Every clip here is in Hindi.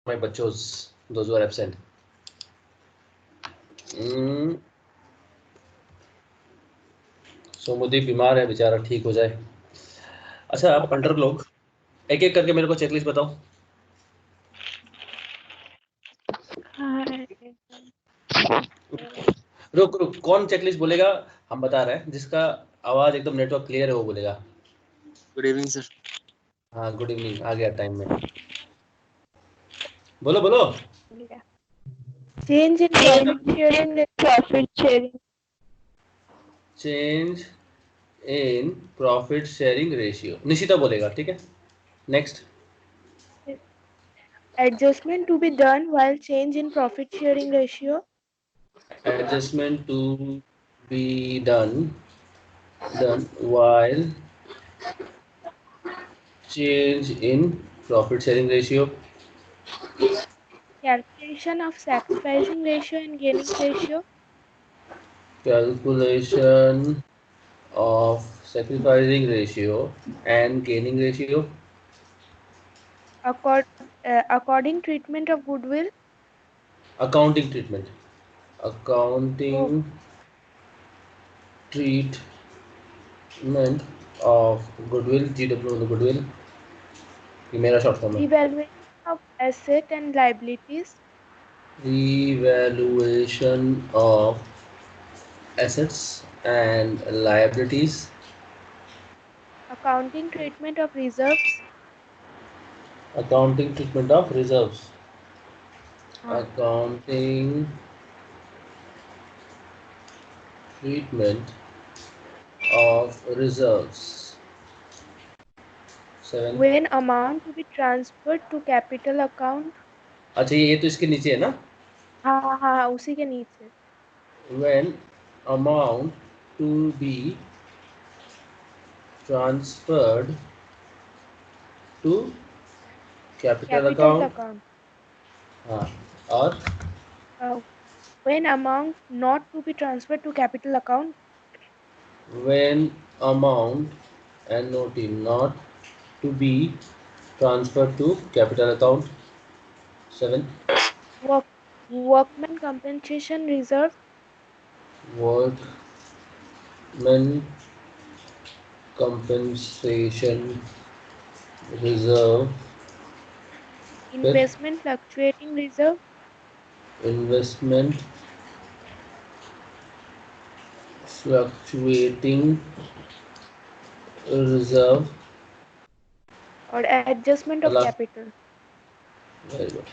my bachos, those who are absent. सोमुदीप बीमार है बेचारा, ठीक हो जाए। अच्छा आप अंडर लोग एक एक करके मेरे को चेकलिस्ट बताओ। रुक रुक, कौन चेकलिस्ट बोलेगा? हम बता रहे हैं, जिसका आवाज एकदम नेटवर्क क्लियर है वो बोलेगा। Good evening sir. हाँ गुड इवनिंग, आ गया टाइम में। बोलो बोलो। Change in profit sharing, profit sharing. Change in profit sharing ratio, Nishita बोलेगा, ठीक है। Next. Adjustment to be done while change in profit sharing ratio. Adjustment to be done while change in profit sharing ratio. Calculation of sacrificing ratio and gaining ratio. Calculation of sacrificing ratio and gaining ratio. According treatment of goodwill. Accounting treatment. Accounting treatment of goodwill. GW goodwill. ये मेरा शॉर्ट फॉर्म है। Revaluation of asset and liabilities. Revaluation of assets and liabilities. Accounting treatment of reserves. Accounting treatment of reserves. Accounting treatment of reserves. 7. When amount to be transferred to capital account. अच्छा ये तो इसके नीचे है ना? हाँ हाँ उसी के नीचे। When amount to be transferred to capital account. हाँ और when amount not to be transferred to capital account. When amount and not to be transferred to capital account. 7. Workman compensation reserve. Workman compensation reserve. Investment fluctuating reserve. Investment fluctuating reserve. और adjustment of capital. Very good.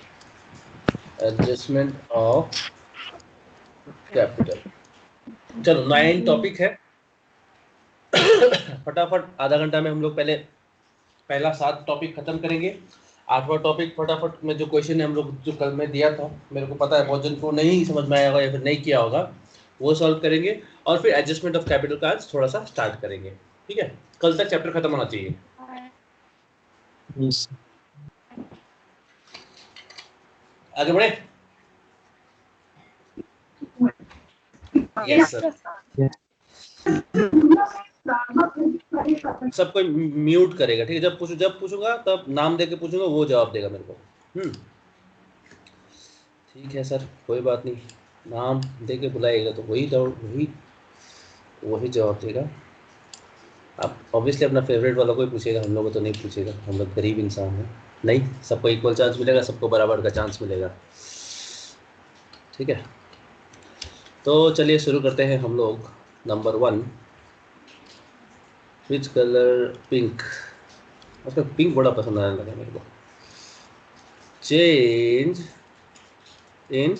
Adjustment of capital. चलो 9 टॉपिक है। फटाफट आधा घंटा में हम लोग पहला 7 टॉपिक खत्म करेंगे। 8वां टॉपिक फटाफट में जो क्वेश्चन है हम लोग जो कल मैं दिया था, मेरे को पता है बहुत जन को नहीं समझ में आया होगा या फिर नहीं किया होगा, वो सॉल्व करेंगे और फिर एडजस्टमेंट ऑफ कैपिटल का थोड़ा सा स्टार्ट करेंगे। ठीक है, कल तक चैप्टर खत्म होना चाहिए। आगे बढ़े। Yes sir. सब कोई म्यूट करेगा, ठीक है। जब पूछूंगा तब नाम देके पूछूंगा, वो जवाब देगा मेरे को। ठीक है सर, कोई बात नहीं, नाम देके बुलाएगा तो वही जवाब देगा। आप ऑब्वियसली अपना फेवरेट वाला कोई पूछेगा, हम लोग को तो नहीं पूछेगा, हम लोग गरीब इंसान हैं। नहीं, सबको इक्वल चांस मिलेगा, सबको बराबर का चांस मिलेगा। ठीक है, तो चलिए शुरू करते हैं हम लोग। Number 1, which colour? पिंक। उसका पिंक बड़ा पसंद आने लगा मेरे को। Change in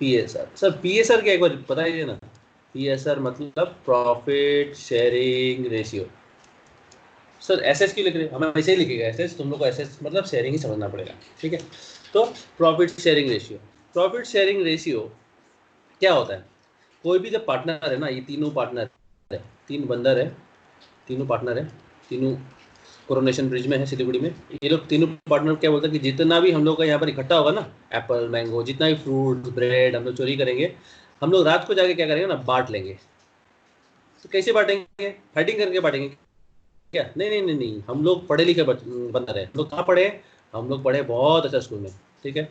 PSR। Sir PSR क्या एक बार बताइए ना। PSR मतलब profit sharing ratio. Sir SS क्यों लिख रहे हैं? हमें ऐसे ही लिखेगा एसएस, तुम लोग को एसएस मतलब शेयरिंग ही समझना पड़ेगा। ठीक है, तो profit sharing ratio. Profit sharing ratio क्या होता है? कोई भी जब पार्टनर है ना, ये तीनों पार्टनर है, 3 बंदर है, तीनों पार्टनर है, तीनों कोरोनेशन ब्रिज में है सिलीगुड़ी में। ये लोग तीनों पार्टनर क्या बोलते हैं कि जितना भी हम लोग का यहाँ पर इकट्ठा होगा ना, एप्पल मैंगो जितना भी फ्रूट ब्रेड हम लोग चोरी करेंगे, हम लोग रात को जाके क्या करेंगे ना, बांट लेंगे। तो कैसे बांटेंगे? फाइटिंग करके बांटेंगे क्या? नहीं नहीं नहीं नहीं, हम लोग पढ़े लिखे बंदर है। हम लोग कहाँ पढ़े? हम लोग पढ़े बहुत अच्छा स्कूल में। ठीक है,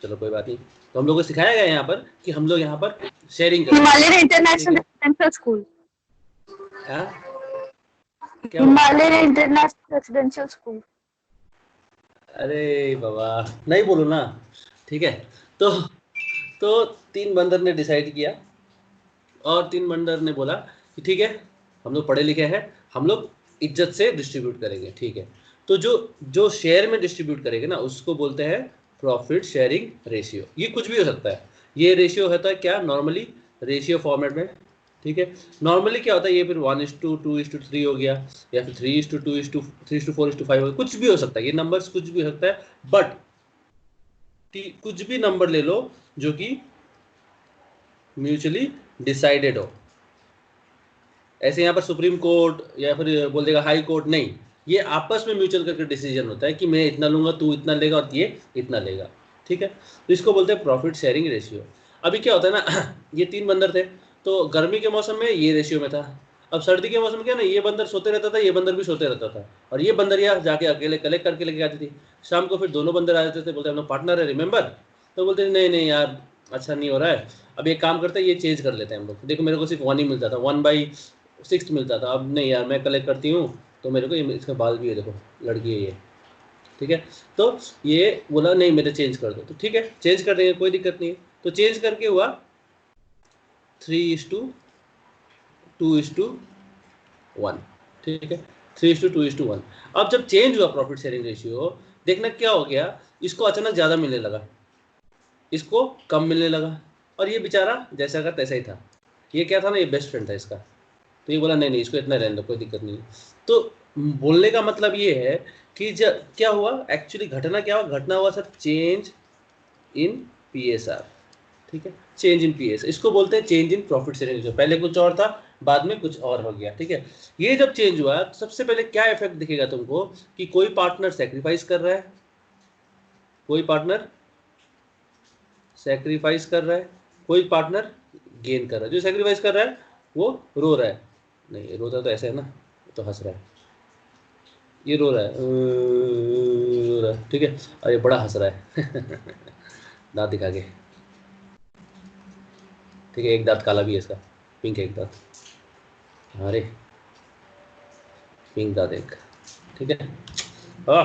चलो कोई बात नहीं। तो हम लोग को सिखाया गया यहाँ पर कि हम लोग यहाँ पर शेयरिंग करें। हिमालयन इंटरनेशनल रेसिडेंशियल स्कूल, क्या हुआ? Himalayan international residential school. अरे बाबा नहीं बोलो ना, ठीक है। तो 3 बंदर ने डिसाइड किया और 3 बंदर ने बोला कि ठीक है, हम लोग पढ़े लिखे हैं, हम लोग इज्जत से डिस्ट्रीब्यूट करेंगे, ठीक है। तो जो जो शेयर में डिस्ट्रीब्यूट करेंगे ना, उसको बोलते हैं प्रॉफिट शेयरिंग रेशियो। ये कुछ भी हो सकता है। ये रेशियो होता है क्या, नॉर्मली रेशियो फॉर्मेट में, ठीक है। नॉर्मली क्या होता है, ये फिर 1:2:3 हो गया, या फिर 3:2:3:4:5 हो गया, कुछ भी हो सकता है, ये नंबर्स कुछ भी हो सकता है। बट कुछ भी नंबर ले लो जो कि म्यूचुअली डिसाइडेड हो। ऐसे यहाँ पर सुप्रीम कोर्ट या फिर बोल देगा हाई कोर्ट, नहीं, ये आपस में म्यूचुअल करके डिसीजन होता है कि मैं इतना लूंगा, तू इतना लेगा और ये इतना लेगा, ठीक है। तो इसको बोलते हैं प्रॉफिट शेयरिंग रेशियो। अभी क्या होता है ना, ये 3 बंदर थे, तो गर्मी के मौसम में ये रेशियो में था। अब सर्दी के मौसम में क्या ना, ये बंदर सोते रहता था, ये बंदर भी सोते रहता था, और ये बंदर यहाँ जाके अकेले कलेक्ट करके लेके आती थी। शाम को फिर दोनों बंदर आ जाते थे, बोलते हम लोग पार्टनर है, रिमेंबर। तो बोलते नहीं नहीं यार, अच्छा नहीं हो रहा है, अब एक काम करते हैं, ये चेंज कर लेते हैं हम लोग। देखो मेरे को सिर्फ 1 ही मिलता था, 1/6 मिलता था, अब नहीं यार मैं कलेक्ट करती हूँ, तो मेरे को इसका बाल भी है, देखो लड़की है ये, ठीक है। तो ये बोला नहीं मेरे चेंज कर दो, तो ठीक है चेंज कर देंगे, कोई दिक्कत नहीं है। तो चेंज करके हुआ 3:2:1, ठीक है, 3:2:1। अब जब चेंज हुआ प्रॉफिट शेयरिंग रेशियो, देखना क्या हो गया, इसको अचानक ज़्यादा मिलने लगा, इसको कम मिलने लगा, और ये बेचारा जैसा का तैसा ही था। ये क्या था ना, ये बेस्ट फ्रेंड था इसका, तो ये बोला नहीं नहीं इसको इतना रहने दो, कोई दिक्कत नहीं। तो बोलने का मतलब ये है कि जब क्या हुआ एक्चुअली, घटना क्या हुआ, घटना हुआ सर चेंज इन पीएसआर, ठीक है, चेंज इन पीएस, इसको बोलते हैं change in profit sharing ratio. पहले कुछ और था, बाद में कुछ और हो गया, ठीक है। ये जब चेंज हुआ तो सबसे पहले क्या इफेक्ट दिखेगा तुमको, कि कोई पार्टनर सेक्रीफाइस कर रहा है, कोई पार्टनर सेक्रीफाइस कर रहा है, कोई पार्टनर गेन कर रहा है। जो सेक्रीफाइस कर रहा है वो रो रहा है, नहीं रोता तो ऐसे है ना, तो हंस रहा है, ये रो रहा है, रो रहा है, ठीक है, और ये बड़ा हंस रहा है दांत दिखा के, ठीक है, एक दांत काला भी है इसका, पिंक है एक दांत, अरे पिंक दांत एक, ठीक है, हाँ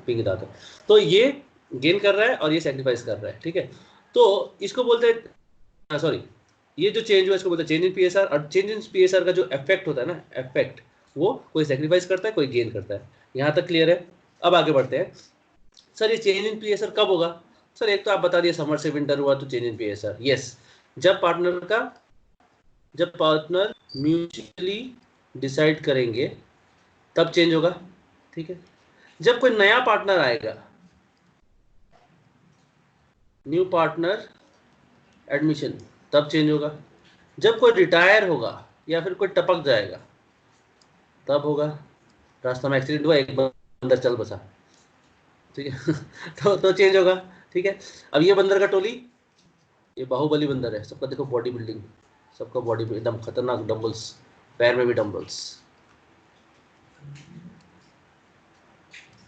पिंक दांत है। तो ये गेन कर रहा है और ये सेक्रीफाइस कर रहा है, ठीक है। तो इसको बोलते हैं, सॉरी, ये जो चेंज हुआ इसको बोलते हैं चेंज इन पीएसआर। और चेंज इन पीएसआर का जो इफेक्ट होता है ना, इफेक्ट, वो कोई सेक्रीफाइस करता है, कोई गेन करता है। यहाँ तक क्लियर है? अब आगे बढ़ते हैं। सर ये चेंज इन पीएसआर कब होगा? सर एक तो आप बता दिए समर से विंटर हुआ तो चेंज इन पीएसआर, यस, जब पार्टनर म्यूचुअली डिसाइड करेंगे तब चेंज होगा, ठीक है। जब कोई नया पार्टनर आएगा, न्यू पार्टनर एडमिशन, तब चेंज होगा। जब कोई रिटायर होगा या फिर कोई टपक जाएगा तब होगा। रास्ता में एक्सीडेंट हुआ, एक बंदर चल बसा, ठीक है तो चेंज होगा, ठीक है। अब ये बंदर का टोली, ये बाहुबली बंदर है, सबका देखो बॉडी बिल्डिंग, सबका बॉडी एकदम खतरनाक, डंबल्स, पैर में भी डंबल्स।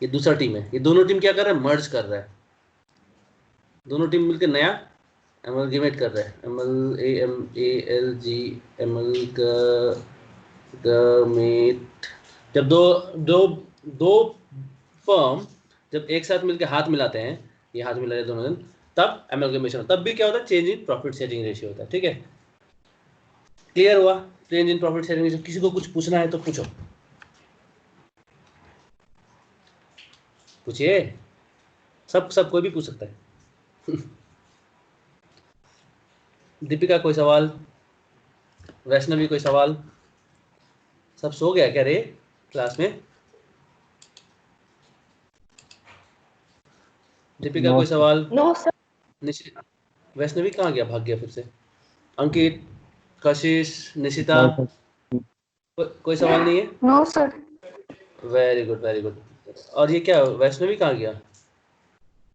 ये दूसरा टीम है, ये दोनों टीम क्या कर रहा है, मर्ज कर रहा है, दोनों टीम मिलकर नया एमलगेमेट कर रहा है, एमलगेमेट। जब दो दो दो फर्म जब एक साथ मिलकर हाथ मिलाते हैं, ये हाथ मिला रहे दोनों जन, तब एमलगेमेशन, तब भी क्या होता है, change in profit sharing ratio होता है, ठीक है। क्लियर हुआ? Change in profit sharing ratio. किसी को कुछ पूछना है तो पूछो, पूछिए, सब कोई भी पूछ सकता है दीपिका कोई सवाल? वैष्णवी कोई सवाल? सब सो गया क्या रे क्लास में? दीपिका कोई सवाल? No sir. वैष्णवी कहाँ गया, भाग गया फिर से। अंकित, कशिश, निशिता, कोई सवाल नहीं है? No sir. Very good very good. और ये क्या, वैष्णवी कहाँ गया?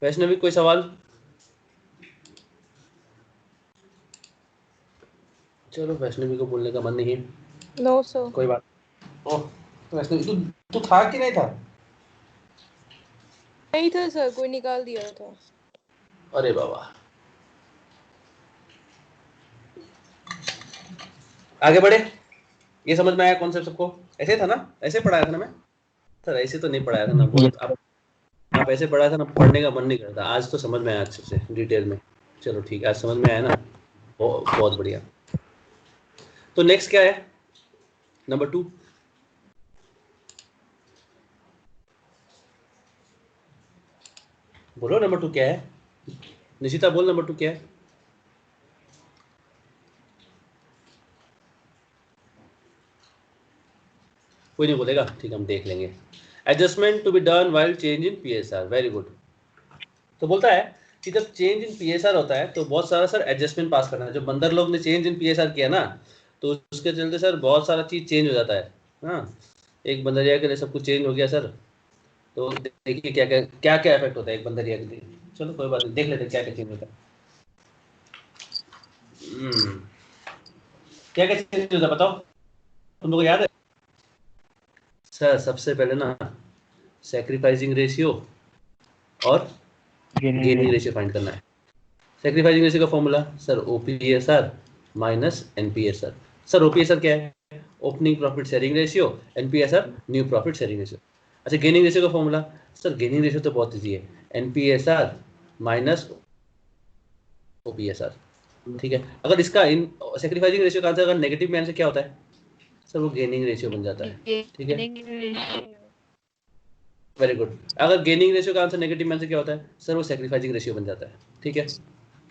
वैष्णवी कोई सवाल? चलो वैष्णवी को बोलने का मन नहीं है, नो सर। कोई बात। ओह वैष्णवी, तू था कि नहीं था? नहीं था सर, कोई निकाल दिया था। अरे बाबा, आगे बढ़े। ये समझ में आया कॉन्सेप्ट सबको? ऐसे था ना, ऐसे पढ़ाया था ना मैं सर? ऐसे तो नहीं पढ़ाया था ना, बहुत आप ऐसे पढ़ाया था ना, पढ़ने का मन नहीं करता। आज तो समझ में आया अच्छे से डिटेल में। चलो ठीक है, आज समझ में आया ना, बहुत बढ़िया। तो नेक्स्ट क्या है? नंबर 2। बोलो नंबर 2 क्या है? निशिता बोल, नंबर 2 क्या है? कोई नहीं बोलेगा, ठीक है, हम देख लेंगे। Adjustment to be done while change in PSR. Very good. तो बोलता है कि जब चेंज इन पीएसआर होता है तो बहुत सारा सर एडजस्टमेंट पास करना है। जब बंदर लोग ने चेंज इन पीएसआर किया ना, तो उसके चलते सर बहुत सारा चीज चेंज हो जाता है। हाँ, एक बंदरिया के लिए सब कुछ चेंज हो गया सर। तो देखिए क्या क्या क्या इफेक्ट होता है एक बंदरिया के लिए। चलो कोई बात नहीं, देख लेते क्या क्या चेंज होता है। क्या क्या चेंज होता है बताओ, तुम लोग को याद है? सर सबसे पहले ना सैक्रिफाइसिंग रेशियो और गेनिंग रेशियो फाइंड करना है। सैक्रिफाइसिंग रेशियो का formula sir OPSR minus NPSR. Sir OPSR क्या है? Opening profit sharing ratio. NPSR new profit sharing ratio. अच्छा, गेनिंग रेशियो का फॉर्मूला सर, गेनिंग रेशियो तो बहुत इजी है, एनपीएसआर माइनस ओपीएसआर। ठीक है, अगर इसका इन सैक्रिफाइसिंग रेशियो का आंसर अगर नेगेटिव में आंसर क्या होता है सर? वो गेनिंग रेशियो बन जाता है। ठीक है, वेरी गुड। अगर गेनिंग रेशियो का आंसर नेगेटिव में आंसर क्या होता है सर? वो सैक्रिफाइसिंग रेशियो बन जाता है। ठीक है,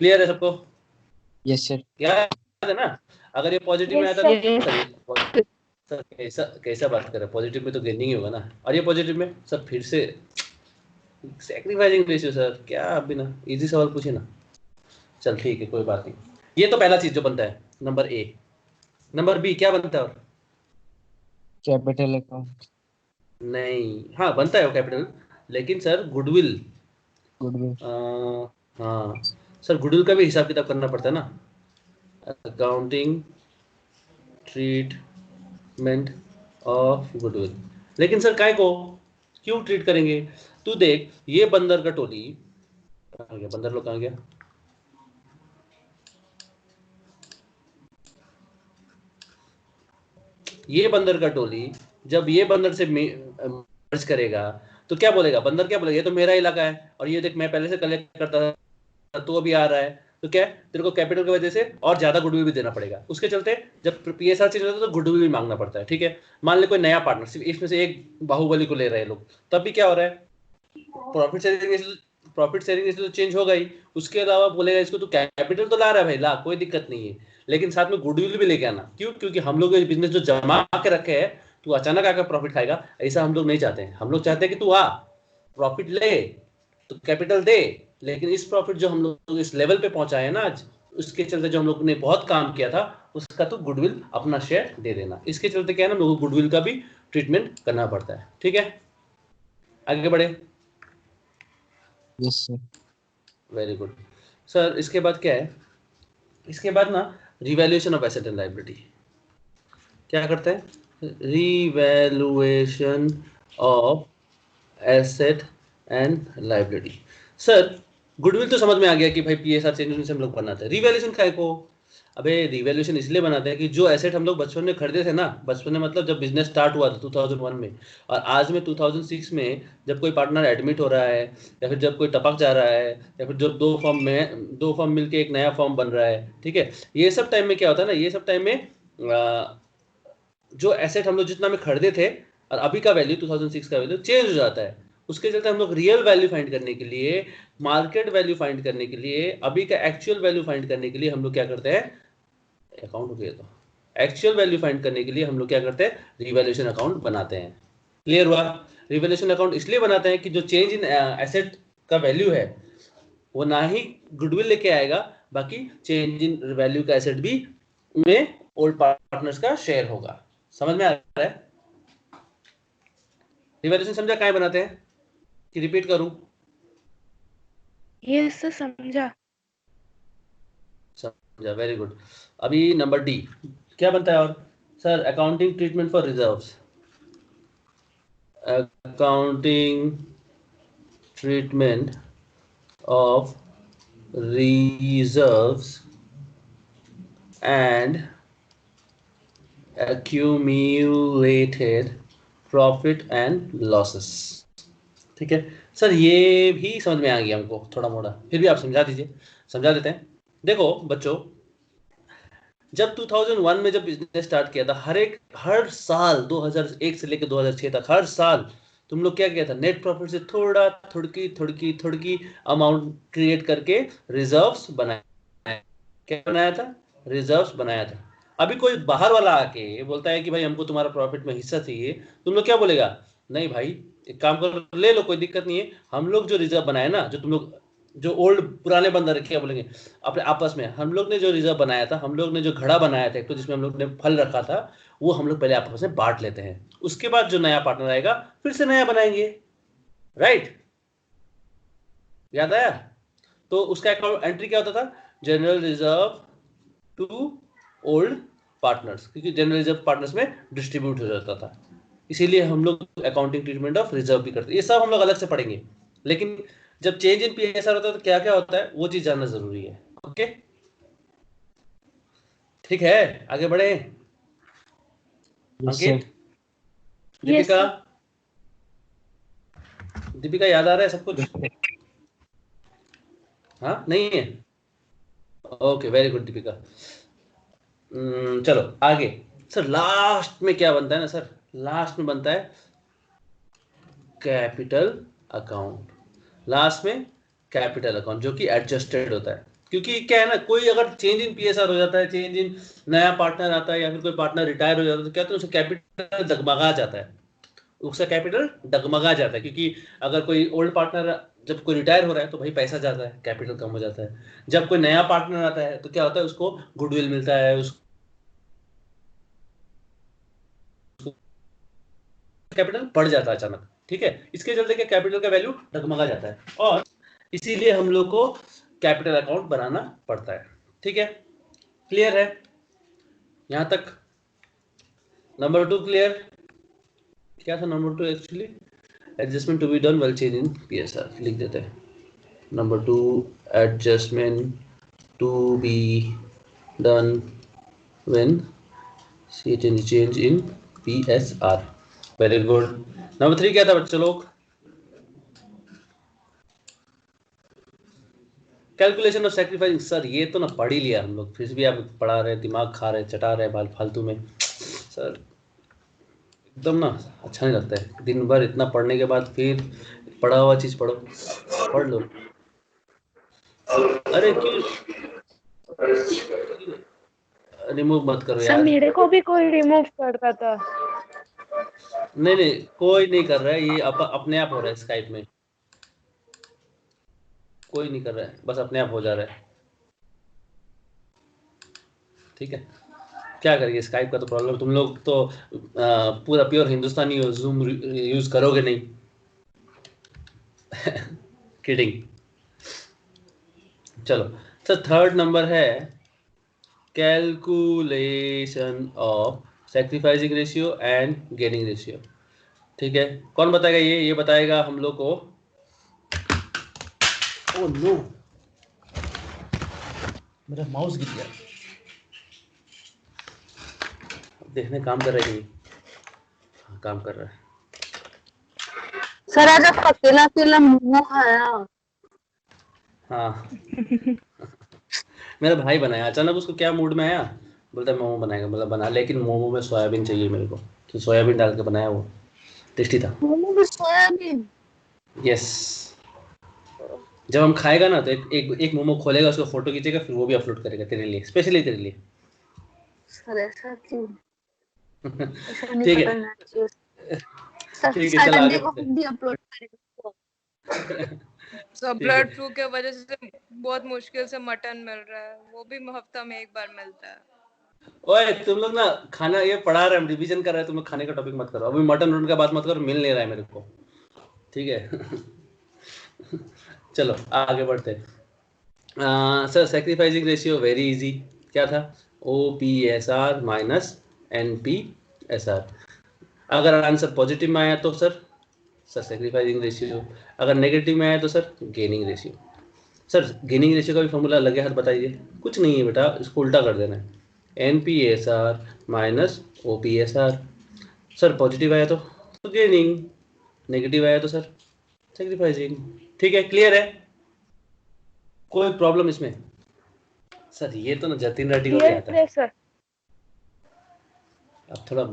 क्लियर है सबको? Yes sir. याद है ना? अगर ये पॉजिटिव में Yes, आता sir. तो सर कैसा कैसा बात कर रहे हैं? पॉजिटिव में तो गेनिंग ही होगा ना, और ये पॉजिटिव में सर फिर से सैक्रिफाइसिंग रेशियो। सर क्या अभी ना इजी सवाल पूछे ना। चल ठीक है, कोई बात नहीं। ये तो पहला चीज जो बनता है, नंबर ए। नंबर बी क्या बनता है? और कैपिटल अकाउंट। नहीं, हाँ बनता है वो कैपिटल, लेकिन सर गुडविल। गुडविल। हाँ सर, गुडविल का भी हिसाब किताब करना पड़ता है ना, अकाउंटिंग ट्रीटमेंट ऑफ गुडविल। लेकिन सर काय को क्यों ट्रीट करेंगे? तू देख, ये बंदर का टोली कहाँ गया? बंदर लोग कहाँ गया? ये बंदर का टोली जब ये बंदर से मर्ज करेगा तो क्या बोलेगा? बंदर क्या बोलेगा? ये तो मेरा इलाका है और ये देख मैं पहले से कलेक्ट करता था, तो अभी आ रहा है, तो क्या है, तेरे को कैपिटल की वजह से और ज्यादा गुडविल भी देना पड़ेगा। उसके चलते जब पीएसआर चेंज होता है तो गुडविल भी मांगना पड़ता है। ठीक है, मान ले कोई नया पार्टनर, सिर्फ इसमें से एक बाहुबली को ले रहे हैं लोग, तब भी क्या हो रहा है? प्रॉफिट शेयरिंग तो चेंज होगा ही, उसके अलावा बोलेगा इसको तू कैपिटल तो ला रहा है भाई, ला, कोई दिक्कत नहीं है, लेकिन साथ में गुडविल भी लेके आना। क्यों? क्योंकि हम लोग बिजनेस जो जमा के रखे हैं, तू अचानक आकर प्रॉफिट खाएगा, ऐसा हम लोग नहीं चाहते हैं। हम लोग चाहते हैं कि तू आ, प्रॉफिट ले, तो कैपिटल दे, लेकिन इस प्रॉफिट जो हम लोग इस लेवल पे पहुंचाए हैं ना आज, उसके चलते जो हम लोग ने बहुत काम किया था, उसका तो गुडविल अपना शेयर दे देना। इसके चलते क्या है ना, हम लोगों को गुडविल का भी ट्रीटमेंट करना पड़ता है। ठीक है, आगे बढ़े। Yes sir. Very good sir. इसके बाद क्या है? इसके बाद ना revaluation of asset and liability. क्या करते हैं? Revaluation of asset and liability. Sir goodwill तो समझ में आ गया कि भाई पीएसआर चेंज से हम लोग बनाते हैं। रिवैल्यूएशन काय को? अबे रिवैल्यूएशन इसलिए बनाते हैं कि जो एसेट हम लोग बचपन में खरीदे थे ना, बचपन में मतलब जब बिजनेस स्टार्ट हुआ था 2001 में, और आज में 2006 में जब कोई पार्टनर एडमिट हो रहा है, या फिर जब कोई टपक जा रहा है, या फिर जब दो फॉर्म मिलके एक नया फॉर्म बन रहा है, ठीक है, ये सब टाइम में क्या होता है ना, ये सब टाइम में जो एसेट हम लोग जितना में खरीदे थे और अभी का वैल्यू 2006 का वैल्यू चेंज हो जाता है। उसके चलते हम लोग रियल वैल्यू फाइंड करने के लिए, मार्केट वैल्यू फाइंड करने के लिए, अभी का एक्चुअल वैल्यू फाइंड करने के लिए हम लोग क्या करते हैं? अकाउंट हो गया तो एक्चुअल वैल्यू फाइंड करने के लिए हम लोग क्या करते हैं? रिवैल्यूएशन अकाउंट बनाते हैं। क्लियर हुआ? रिवैल्यूएशन अकाउंट इसलिए बनाते हैं कि जो चेंज इन एसेट का वैल्यू है वो ना ही गुडविल लेके आएगा, बाकी चेंज इन वैल्यू का एसेट भी में ओल्ड पार्टनर्स का शेयर होगा। समझ में आ रहा है? रिवैल्यूएशन समझा काहे बनाते हैं कि रिपीट करूं? Yes, sir. समझा. समझा, वेरी गुड। अभी नंबर डी क्या बनता है? और sir accounting treatment for reserves. Accounting treatment of reserves and accumulated profit and losses। ठीक है सर, ये भी समझ में आ गया हमको थोड़ा मोड़ा, फिर भी आप समझा दीजिए। समझा देते हैं। देखो बच्चों, जब 2001 में जब बिजनेस स्टार्ट किया था, हर साल 2001 से लेकर 2006 तक हर साल तुम लोग क्या किया था, नेट प्रॉफिट से थोड़ा थोड़ी अमाउंट क्रिएट करके रिजर्व्स बनाया। क्या बनाया था? रिजर्व्स बनाया था। अभी कोई बाहर वाला आके बोलता है कि भाई हमको तुम्हारा प्रॉफिट में हिस्सा चाहिए, तुम लोग क्या बोलेगा? नहीं भाई, एक काम करो, ले लो, कोई दिक्कत नहीं है। हम लोग जो रिजर्व बनाए ना, जो तुम लोग जो ओल्ड पुराने बंदर क्या बोलेंगे अपने आपस में, हम लोग ने जो रिजर्व बनाया था, हम लोग ने जो घड़ा बनाया था एक तो, जिसमें हम लोग ने फल रखा था, वो हम लोग पहले आपस में बांट लेते हैं। उसके बाद जो नया पार्टनर आएगा फिर से नया बनाएंगे। राइट? याद आया? तो उसका अकाउंट एंट्री क्या होता था? General reserve to old partners, क्योंकि जनरल रिजर्व पार्टनर्स में डिस्ट्रीब्यूट हो जाता था। इसीलिए हम लोग अकाउंटिंग ट्रीटमेंट ऑफ रिजर्व भी करते हैं। ये सब हम लोग अलग से पढ़ेंगे, लेकिन जब चेंज इन पीएसआर होता है तो क्या क्या होता है वो चीज जानना जरूरी है। ओके, ठीक है, आगे बढ़े। अंकित, दीपिका, दीपिका याद आ रहा है सब कुछ? हाँ, नहीं है? Okay, very good Deepika. चलो आगे। सर लास्ट में क्या बनता है ना सर, लास्ट में बनता है कैपिटल अकाउंट। लास्ट में कैपिटल अकाउंट जो कि एडजस्टेड होता है, क्योंकि क्या है ना, कोई अगर चेंज इन पीएसआर हो जाता है, चेंज इन नया पार्टनर आता है, या फिर कोई पार्टनर रिटायर हो जाता है, तो क्या तो उसका कैपिटल डगमगा जाता है। उसका कैपिटल डगमगा जाता है, क्योंकि अगर कोई ओल्ड पार्टनर जब कोई रिटायर हो रहा है तो भाई पैसा जाता है, कैपिटल कम हो जाता है। जब कोई नया पार्टनर आता है तो क्या होता है, उसको गुडविल मिलता है, उसको कैपिटल बढ़ जाता है अचानक। ठीक है, इसके चलते क्या कैपिटल का वैल्यू डगमगा जाता है, और इसीलिए हम लोग को कैपिटल अकाउंट बनाना पड़ता है। ठीक है, क्लियर है यहां तक? Number 2 clear? क्या था number 2 actually? Adjustment to be done while change in PSR लिख देते हैं। Number 2, adjustment to be done when change in PSR. Very good. Number 3 क्या था बच्चों लोग? Calculation of sacrificing. सर ये तो ना पढ़ ही लिया हम लोग, फिर भी आप पढ़ा रहे, दिमाग खा रहे, चटा रहे फालतू में। सर एकदम ना अच्छा नहीं लगता है, दिन भर इतना पढ़ने के बाद फिर पढ़ा हुआ चीज पढ़ो, पढ़ लो। अरे क्यों रिमूव मत करो सर यार। मेरे को भी कोई रिमूव करता था। नहीं कोई नहीं कर रहा है, ये अपने आप हो रहा है स्काइप में, कोई नहीं कर रहा है, बस अपने आप हो जा रहा है। ठीक है, क्या करिए, स्काइप का तो प्रॉब्लम। तुम लोग तो पूरा प्योर हिंदुस्तानी हो, जूम यूज करोगे नहीं। किडिंग। चलो सर, थर्ड नंबर है calculation of sacrificing ratio and gaining ratio. ठीक है, कौन बताएगा? ये बताएगा हम लोग को। ओह नो, मेरा माउस गिर गया। देखने काम कर रहा है कि हाँ, काम कर रहा है। सर आज आप अकेला अकेला मोमो खाया। हाँ मेरा भाई बनाया, अचानक उसको क्या मूड में आया, बोलता है मोमो बनाएगा, मतलब बना, लेकिन मोमो में सोयाबीन चाहिए मेरे को, तो सोयाबीन डाल के बनाया, वो टेस्टी था। मोमो में सोयाबीन? यस, जब हम खाएगा ना तो एक मोमो खोलेगा, उसको फोटो खींचेगा, फिर वो भी अपलोड करेगा तेरे लिए, स्पेशली तेरे लिए। सर ऐसा क्यों? ऐसा नहीं ठीक है, करना चाहिए। सर ठीक है, चल आगे संडे को बढ़ते हम भी अपलोड करेंगे। सब ब्लड फ्लू के वजह से बहुत मुश्किल से मटन मिल रहा है, वो भी हफ्ता में एक बार मिलता है। ओए तुम लोग ना खाना ये पढ़ा रहे हैं, रिवीजन कर रहे हैं, तुम लोग खाने का टॉपिक मत करो अभी, मटन वटन का बात मत करो, मिल नहीं रहा है मेरे को। ठीक है चलो आगे बढ़ते हैं। Sir sacrificing ratio very easy, क्या था? OPSR minus NPSR। अगर आंसर पॉजिटिव में आया तो सर सर सेक्रीफाइसिंग रेशियो, अगर नेगेटिव में आए तो sir gaining ratio. Sir gaining ratio का भी फॉर्मूला लगे हाथ बताइए। कुछ नहीं है बेटा, इसको उल्टा कर देना है, NPSR minus OPSR। Sir positive आया तो गेनिंग, नेगेटिव आया तो सर सेक्रीफाइसिंग। ठीक है, क्लियर है, कोई प्रॉब्लम इसमें? सर ये तो ना जतिन रेड्डी को भी आता है। Clear sir. अब थोड़ा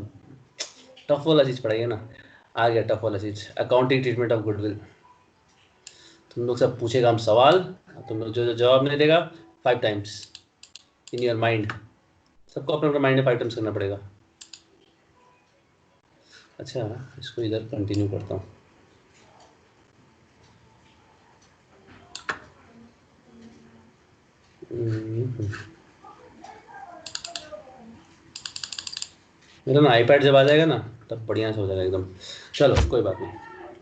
टफ वाला चीज पढ़ाइए ना। आ गया टफ वाला चीज, अकाउंटिंग ट्रीटमेंट ऑफ गुडविल। तुम लोग सब पूछेगा हम सवाल, तुम लोग जो जवाब नहीं देगा 5 टाइम्स इन योर माइंड। सबको अपने अपने माइंड में 5 टाइम्स करना पड़ेगा। अच्छा, इसको इधर कंटिन्यू करता हूँ। मेरा ना आईपैड जब आ जाएगा ना तब बढ़िया से हो जाएगा एकदम। चलो कोई बात नहीं,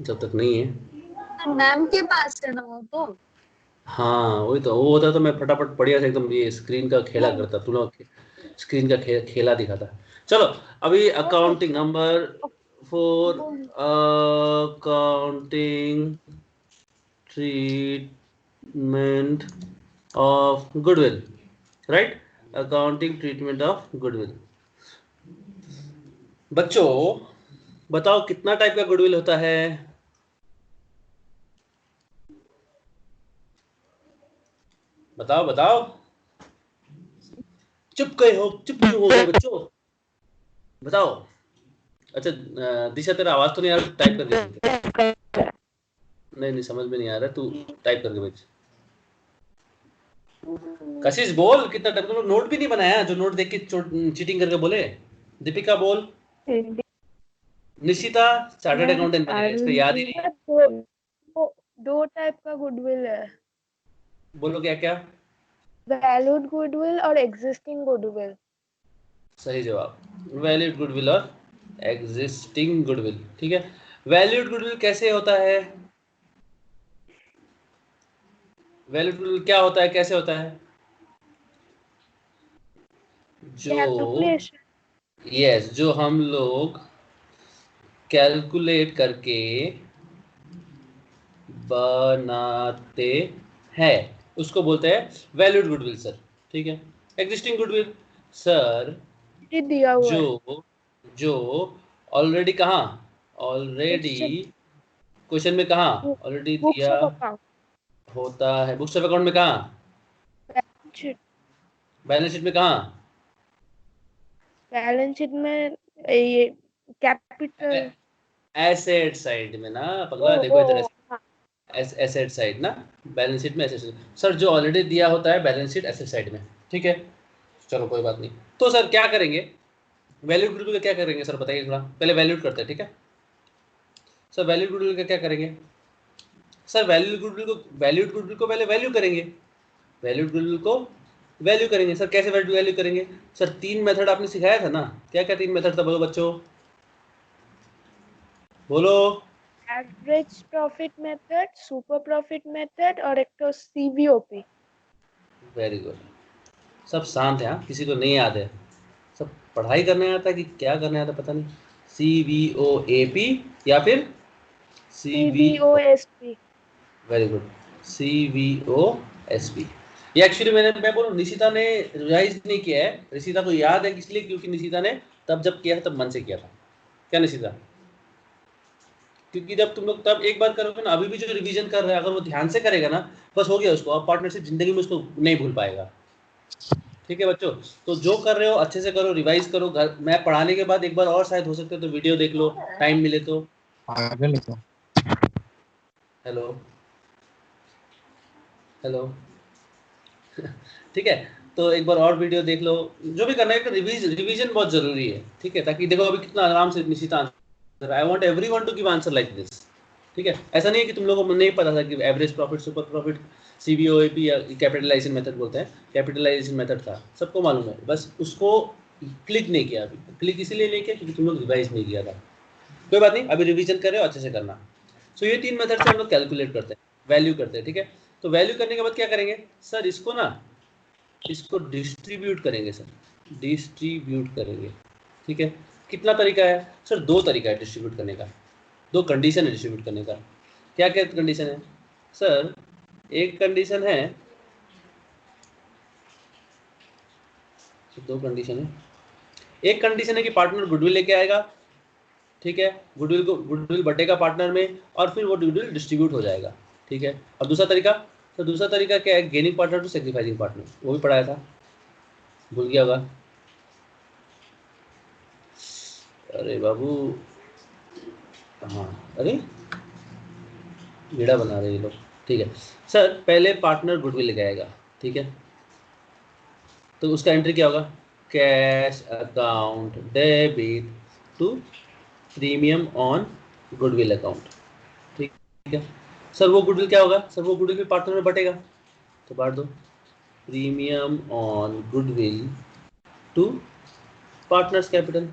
जब तक नहीं है। मैम के पास है ना वो तो। हाँ वही तो, वो होता तो मैं फटाफट बढ़िया से एकदम ये स्क्रीन का खेला करता, तुम लोग स्क्रीन का खेला दिखाता। चलो अभी accounting number 4, accounting treatment of goodwill, right, accounting treatment of goodwill. बच्चों बताओ कितना टाइप का गुडविल होता है? बताओ बताओ, चुप क्यों हो गए बच्चों, बताओ। अच्छा दिशा तेरा आवाज तो नहीं आ रहा, टाइप करके। नहीं समझ में नहीं आ रहा, तू टाइप करके भेज। कशिश बोल कितना टाइप, तुम लोग नोट भी नहीं बनाया जो नोट देख के चीटिंग करके बोले। दीपिका बोल, निशिता चार्टर्ड अकाउंटेंट बनेगा, इसको याद ही नहीं है। दो टाइप का गुडविल है, बोलो क्या क्या? वैल्यूड गुडविल और एग्जिस्टिंग गुडविल। सही जवाब, वैल्यूड गुडविल और एग्जिस्टिंग गुडविल। ठीक है, वैल्यूड गुडविल कैसे होता है? वैल्यूड गुडविल क्या होता है, कैसे होता है? जो हम लोग कैलकुलेट करके बनाते हैं उसको बोलते हैं वैल्यूड गुडविल सर। ठीक है, एग्जिस्टिंग गुडविल सर दिया हुआ जो ऑलरेडी कहाँ, ऑलरेडी क्वेश्चन में कहाँ ऑलरेडी दिया होता है, बुक्स ऑफ अकाउंट में कहाँ, बैलेंस शीट में कहाँ, बैलेंस शीट में ये कैपिटल एसेट साइड में ना पगला, देखो इधर एसेट साइड ना, बैलेंस शीट में एसेट सर जो ऑलरेडी दिया होता है बैलेंस शीट एसेट साइड में। ठीक है, चलो कोई बात नहीं। तो सर क्या करेंगे, वैल्यूड गुडविल का क्या करेंगे सर बताइए थोड़ा, पहले वैल्यूड करते हैं। ठीक है सर, वैल्यूड गुडविल का क्या करेंगे सर? वैल्यूड गुडविल को पहले वैल्यू करेंगे, वैल्यूड गुडविल को वैल्यू करेंगे सर। कैसे वैल्यू करेंगे सर? 3 मेथड आपने सिखाया था ना, क्या क्या 3 मेथड था बोलो बच्चों, बोलो। Average profit method, super profit method और एक तो CVOP। वेरी गुड, सब शांत है, किसी को नहीं याद है, सब पढ़ाई करने आता है कि क्या करने आता पता नहीं। CVOAP या फिर CVOSP। Very good, CVOSP। ये एक्चुअली मैं बोलूँ निशिता ने रिवाइज नहीं किया है, निशिता को याद है इसलिए क्योंकि निशिता ने तब जब किया था तब मन से किया था, क्या निशिता? क्योंकि जब तुम लोग तब एक बार करोगे ना, अभी भी जो रिवीजन कर रहा है अगर वो ध्यान से करेगा ना बस हो गया उसको, अब पार्टनरशिप जिंदगी में उसको नहीं भूल पाएगा। ठीक है बच्चों, तो जो कर रहे हो अच्छे से करो, रिवाइज करो, घर मैं पढ़ाने के बाद एक बार और शायद हो सकता है तो वीडियो देख लो, टाइम मिले तो। आगे लिखो। हेलो हेलो ठीक है, तो एक बार और वीडियो देख लो, जो भी करना है रिवीजन बहुत जरूरी है। ठीक है, ताकि देखो अभी कितना आराम से Nishita answer, I want everyone to give answer like this. ठीक है, ऐसा नहीं है कि तुम लोगों को नहीं पता था कि average profit, super profit, CVOAP या कैपिटलाइजेशन मेथड बोलते हैं, कैपिटलाइजेशन मेथड था, सबको मालूम है, बस उसको क्लिक नहीं किया अभी, क्लिक इसीलिए नहीं किया क्योंकि तुम लोग रिवाइज नहीं किया था। कोई बात नहीं, अभी रिवीजन कर रहे हो अच्छे से करना। सो ये 3 मेथड से हम लोग कैलकुलेट करते हैं, वैल्यू करते हैं। ठीक है, तो वैल्यू करने के बाद क्या करेंगे सर, इसको ना इसको डिस्ट्रीब्यूट करेंगे सर, डिस्ट्रीब्यूट करेंगे। ठीक है, कितना तरीका है सर? 2 तरीका है डिस्ट्रीब्यूट करने का, दो कंडीशन है डिस्ट्रीब्यूट करने का। क्या क्या कंडीशन है सर? एक कंडीशन है, दो कंडीशन है। एक कंडीशन है कि पार्टनर गुडविल लेके आएगा, ठीक है, गुडविल बटेगा पार्टनर में और फिर वो गुडविल डिस्ट्रीब्यूट हो जाएगा, ठीक है। और दूसरा तरीका, तो दूसरा तरीका क्या है? Gaining partner to sacrificing partner, वो भी पढ़ाया था, भूल गया होगा। अरे बाबू, हाँ, अरे वीड़ा बना रहे ये लोग, ठीक है सर। पहले पार्टनर गुडविल लेके आएगा, ठीक है, तो उसका एंट्री क्या होगा? Cash account debit to premium on goodwill account, ठीक है सर। वो गुडविल क्या होगा सर? वो गुडविल भी पार्टनर में बटेगा, तो बांट दो, premium on goodwill to partners capital,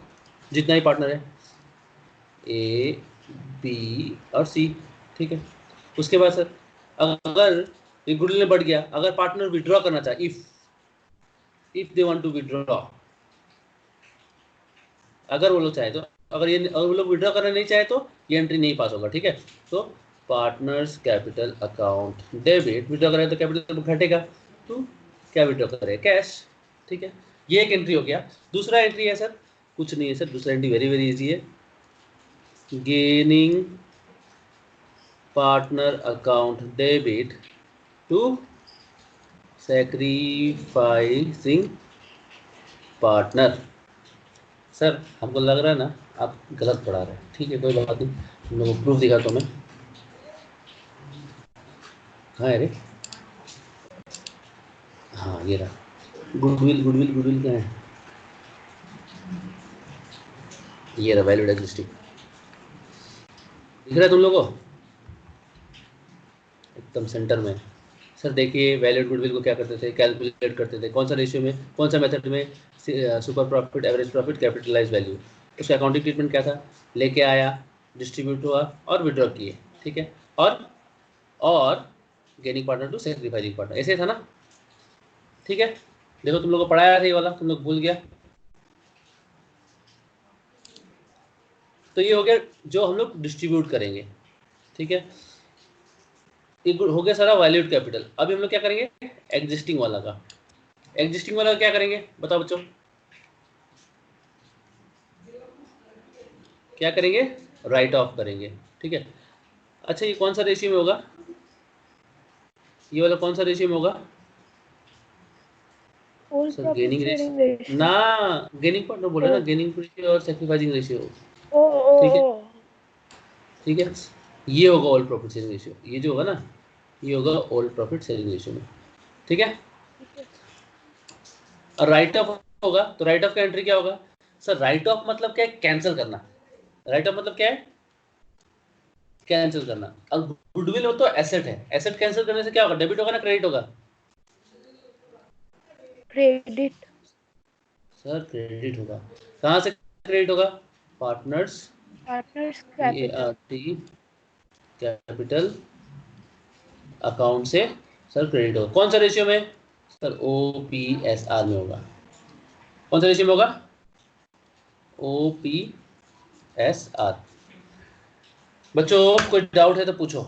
जितना ही पार्टनर है, ए बी और सी, ठीक है। उसके बाद सर अगर ये गुडविल में बढ़ गया, अगर पार्टनर विड्रॉ करना चाहे, if they want to withdraw, अगर वो लोग चाहे तो, अगर वो लोग विड्रॉ करना नहीं चाहे तो ये एंट्री नहीं पास होगा, ठीक है। तो partners capital account debit, withdraw करें तो कैपिटल घटेगा, तो क्या विड्रॉ करें? कैश, ठीक है। ये एक एंट्री हो गया। दूसरा एंट्री है सर, कुछ नहीं है सर, दूसरा एंट्री वेरी वेरी इजी है, gaining partner account debit to sacrificing partner. Sir हमको लग रहा है ना आप गलत पढ़ा रहे हैं, ठीक है, कोई बात नहीं, तुम लोगों को प्रूफ दिखाता हूँ मैं। कहाँ है रे? हाँ ये रहा, गुडविल गुडविल गुडविल कहाँ है? ये रहा, वैल्यूड एग्जिस्टिंग, दिख रहा है तुम लोगों को? एकदम सेंटर में। सर देखिए, वैल्यूड गुडविल को क्या करते थे? कैलकुलेट करते थे। कौन सा रेशियो में, कौन सा मेथड में? Super profit, average profit, capitalise value. उसका अकाउंटिंग ट्रीटमेंट क्या था? लेके आया, डिस्ट्रीब्यूट हुआ और विड्रॉ किए, ठीक है। और gaining partner to sacrificing partner, ऐसे था ना, ठीक है। देखो तुम लोग को पढ़ाया था ये वाला, तुम लोग भूल गया। तो ये हो गया जो हम लोग डिस्ट्रीब्यूट करेंगे, ठीक है। ये हो गया सारा वैल्यूड कैपिटल। अभी हम लोग क्या करेंगे? एग्जिस्टिंग वाला का। एग्जिस्टिंग वाला क्या करेंगे बताओ बच्चों? क्या करेंगे? राइट ऑफ करेंगे, ठीक है। अच्छा ये कौन सा रेशियो में होगा? ये वाला कौन सा रेशियो में होगा सर? गेनिंग रेशियो ना, गेनिंग पार्टनर बोले ना, गेनिंग रेशियो और सैक्रिफाइसिंग रेशियो, ठीक है, ठीक है। ये होगा ऑल प्रॉफिट शेयरिंग रेशियो, ये जो होगा ना, ये होगा ऑल प्रॉफिट शेयरिंग रेशियो में, ठीक है। और राइट ऑफ होगा, तो राइट ऑफ का एंट्री क्या होगा सर? राइट ऑफ मतलब क्या है? कैंसिल करना। राइट ऑफ मतलब क्या है? कैंसिल करना। अब गुडविल हो तो एसेट है, एसेट कैंसिल करने से क्या होगा? डेबिट होगा ना क्रेडिट होगा? क्रेडिट सर क्रेडिट होगा। कहाँ से क्रेडिट होगा? पार्टनर्स कैपिटल अकाउंट से सर क्रेडिट होगा। कौन सा रेशियो में सर? OPSR में होगा। कौन सा रेशियो में होगा? OPSR। बच्चों कोई डाउट है तो पूछो।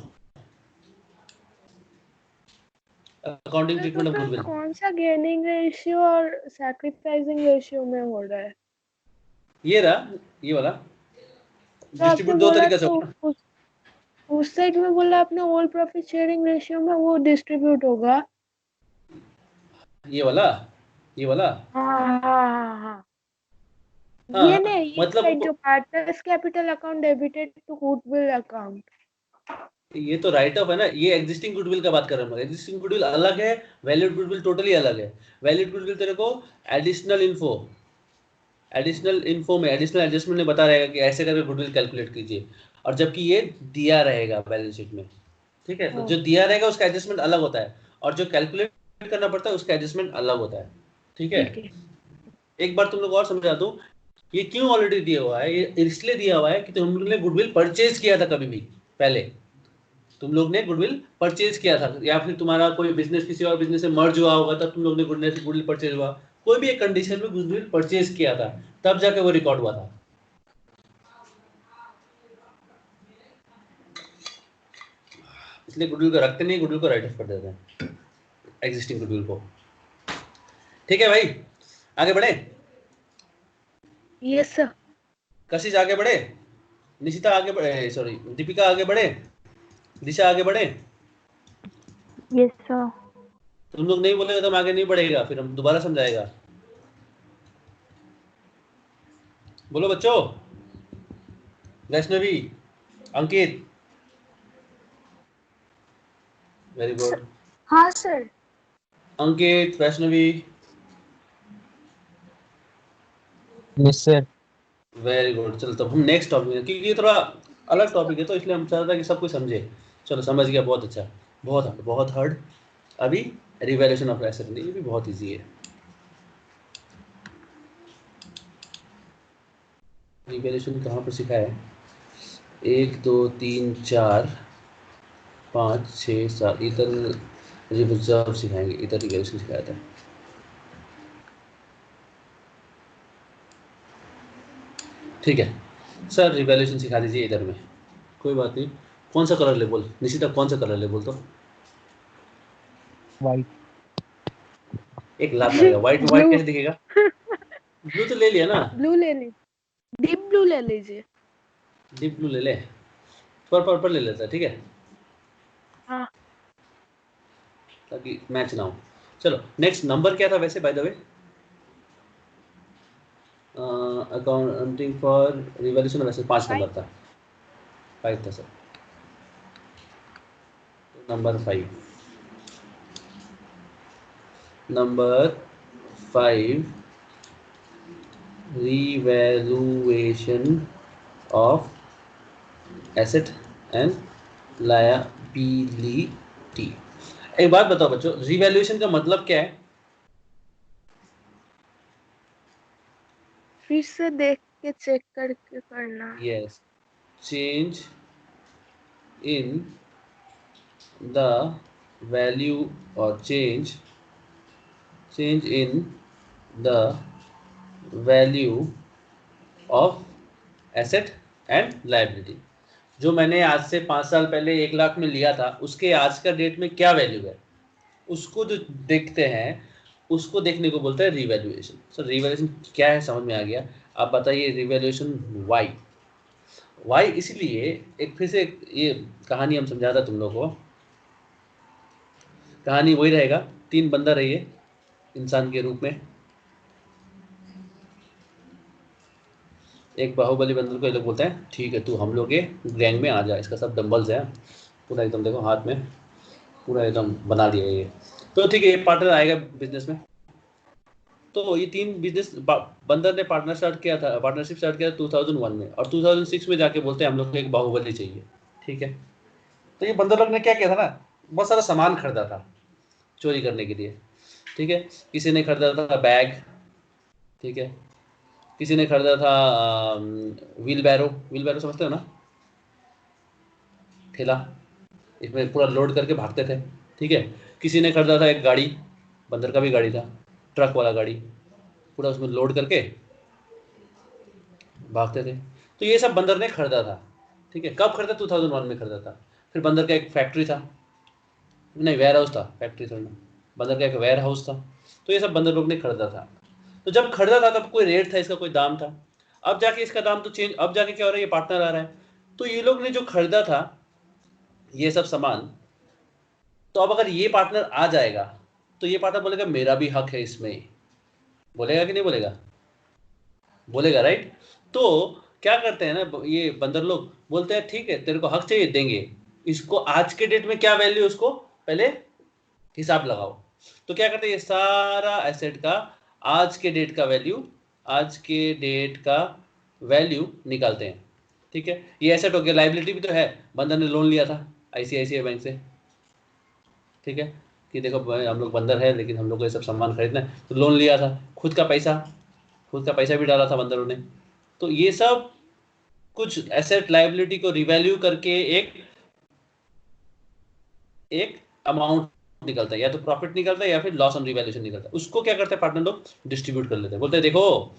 अकाउंटिंग ट्रीटमेंट ऑफ गुडविल कौन सा गेनिंग रेशियो और सैक्रिफाइसिंग रेशियो में हो रहा है? ये रहा, ये वाला डिस्ट्रीब्यूट दो तरीके से होगा। उस साइड में बोला आपने ऑल प्रॉफिट शेयरिंग रेशियो में वो डिस्ट्रीब्यूट होगा। ये वाला हाँ हाँ हाँ हाँ, ये नहीं, ये मतलब साइड जो partners capital account debited to goodwill account, ये तो राइट ऑफ है ना। ये एग्जिस्टिंग गुडविल का बात कर रहा हूँ। एग्जिस्टिंग गुडविल अलग है, वैलिड गुडविल टोटली अलग है। वैलिड गुडविल तेरे को एडिशनल इन्फो में एडिशनल एडजस्टमेंट में बता रहेगा कि ऐसे करके गुडविल कैलकुलेट कीजिए, और जबकि ये दिया रहेगा बैलेंस शीट में, ठीक है। तो जो दिया रहेगा उसका एडजस्टमेंट अलग होता है, और जो कैलकुलेट करना पड़ता है उसका एडजस्टमेंट अलग होता है, ठीक है। एक बार तुम लोग और समझा दूं, ये क्यों ऑलरेडी दिया हुआ है? ये इसलिए दिया हुआ है कि तुम लोग ने गुडविल परचेज किया था कभी भी पहले, तुम लोग ने गुडविल परचेज किया था, या फिर तुम्हारा कोई बिजनेस किसी और बिजनेस से मर्ज हुआ होगा तब तुम लोग ने गुडविल परचेज हुआ, कोई भी एक कंडीशन में गुडविल परचेज किया था, तब जाके वो रिकॉर्ड हुआ था। इसलिए गुडविल को रखते नहीं, गुडविल को राइट ऑफ कर देते हैं, एग्जिस्टिंग गुडविल को। ठीक है भाई, आगे बढ़े। Yes sir. कशिश आगे बढ़े, निशिता आगे बढ़े, सॉरी दीपिका आगे बढ़े, दिशा आगे बढ़े। Yes sir. तुम लोग नहीं बोलेगा तो हम आगे नहीं बढ़ेगा, फिर हम दोबारा समझाएगा। बोलो बच्चों, वैष्णवी, अंकित, वेरी गुड। हाँ सर। Ankit, Vaishnavi, yes sir. Very good. चलो तब हम नेक्स्ट टॉपिक में, क्योंकि ये थोड़ा अलग टॉपिक है तो इसलिए हम चाहते हैं कि सब कुछ समझे। चलो समझ गया, बहुत अच्छा। बहुत हार्ड। अभी रिवैल्यूएशन ऑफ एसेट, ये भी बहुत इजी है। रिवैल्यूएशन कहाँ पर सिखाया है? 1 2 3 4 5 6 7 इधर रिजर्व सिखाएंगे, इधर रिवैल्यूएशन सिखाया था। ठीक है सर, रिवैल्यूएशन सिखा दीजिए इधर में, कोई बात नहीं। कौन सा कलर ले बोल निशिता, कौन सा कलर ले बोल? तो वाइट। एक लात मारेगा। वाइट में वाइट कैसे दिखेगा? ब्लू तो ले लिया ना, ब्लू ले ली, डीप ब्लू ले लीजिए। डीप ब्लू ले ले, पर्पल ले लेता है, ठीक है, हाँ। ताकि मैच ना हो। चलो नेक्स्ट नंबर क्या था वैसे by the way? Accounting for revaluation वैसे 5 नंबर था, 5 था sir, number 5 revaluation of asset and liability. एक बात बताओ बच्चों, रिवैल्यूएशन का मतलब क्या है? फिर से देख के चेक करके करना। Yes, change in the value और change in the value of asset and liability. जो मैंने आज से 5 साल पहले 1 लाख में लिया था, उसके आज का डेट में क्या वैल्यू है, उसको जो देखते हैं, उसको देखने को बोलता है रिवैल्यूएशन। सर रिवैल्यूएशन क्या है, समझ में आ गया। आप बताइए रिवैल्यूएशन वाई इसलिए, एक फिर से ये कहानी हम समझाता तुम लोगों को। कहानी वही रहेगा, 3 बंदा रहिए इंसान के रूप में। एक बाहुबली बंदर को ये लोग बोलते हैं, ठीक है तू हम लोग के गैंग में आ जा, इसका सब डंबल्स है पूरा एकदम, देखो हाथ में पूरा एकदम बना दिया ये। तो ठीक है, ये पार्टनर आएगा बिजनेस में। तो ये 3 बिजनेस बंदर ने पार्टनरशिप स्टार्ट किया 2001 में, और 2006 में जाके बोलते हैं हम लोग को एक बाहुबली चाहिए। ठीक है, तो ये बंदर लोग ने क्या किया था ना, बहुत सारा सामान खरीदा था चोरी करने के लिए। ठीक है, किसी ने खरीदा था बैग, ठीक है, किसी ने खरीदा था व्हील बैरो समझते हो ना, ठेला, इसमें पूरा लोड करके भागते थे। ठीक है, किसी ने खरीदा था एक गाड़ी, बंदर का भी गाड़ी था, ट्रक वाला गाड़ी, पूरा उसमें लोड करके भागते थे। तो ये सब बंदर ने खरीदा था। ठीक है, कब खरीदा? 2001 में खरीदा था। फिर बंदर का एक फैक्ट्री था, नहीं वेयर हाउस था, फैक्ट्री थोड़ी ना, बंदर का एक वेयर हाउस था। तो ये सब बंदर लोग ने खरीदा था। तो जब खरीदा था तब कोई रेट था, इसका कोई दाम था। अब जाके इसका दाम तो चेंज, अब जाके क्या हो रहा है, ये पार्टनर आ रहा है, तो ये लोग ने जो खरीदा था ये सब सामान, तो अब अगर ये पार्टनर आ जाएगा तो ये पार्टनर बोलेगा मेरा भी हक है इसमें, बोलेगा कि नहीं बोलेगा? बोलेगा, राइट। तो क्या करते हैं ना ये बंदर लोग, बोलते हैं ठीक है तेरे को हक चाहिए, देंगे। इसको आज के डेट में क्या वैल्यू है उसको पहले हिसाब लगाओ। तो क्या करते हैं, ये सारा एसेट का आज के डेट का वैल्यू निकालते हैं। ठीक है, ये एसेट हो गया। लायबिलिटी भी तो है, बंदर ने लोन लिया था ICICI बैंक से। ठीक है, कि देखो हम लोग बंदर है लेकिन हम लोग को ये सब सामान खरीदना है, तो लोन लिया था, खुद का पैसा भी डाला था बंदरों ने। तो ये सब कुछ एसेट लायबिलिटी को रिवैल्यू करके एक अमाउंट निकलता है, या तो प्रॉफिट निकलता है या फिर लॉस ऑन रिवैल्यूएशन निकलता है। उसको क्या करते हैं पार्टनर लोग, डिस्ट्रीब्यूट कर लेते हैं। बोलते हैं देखो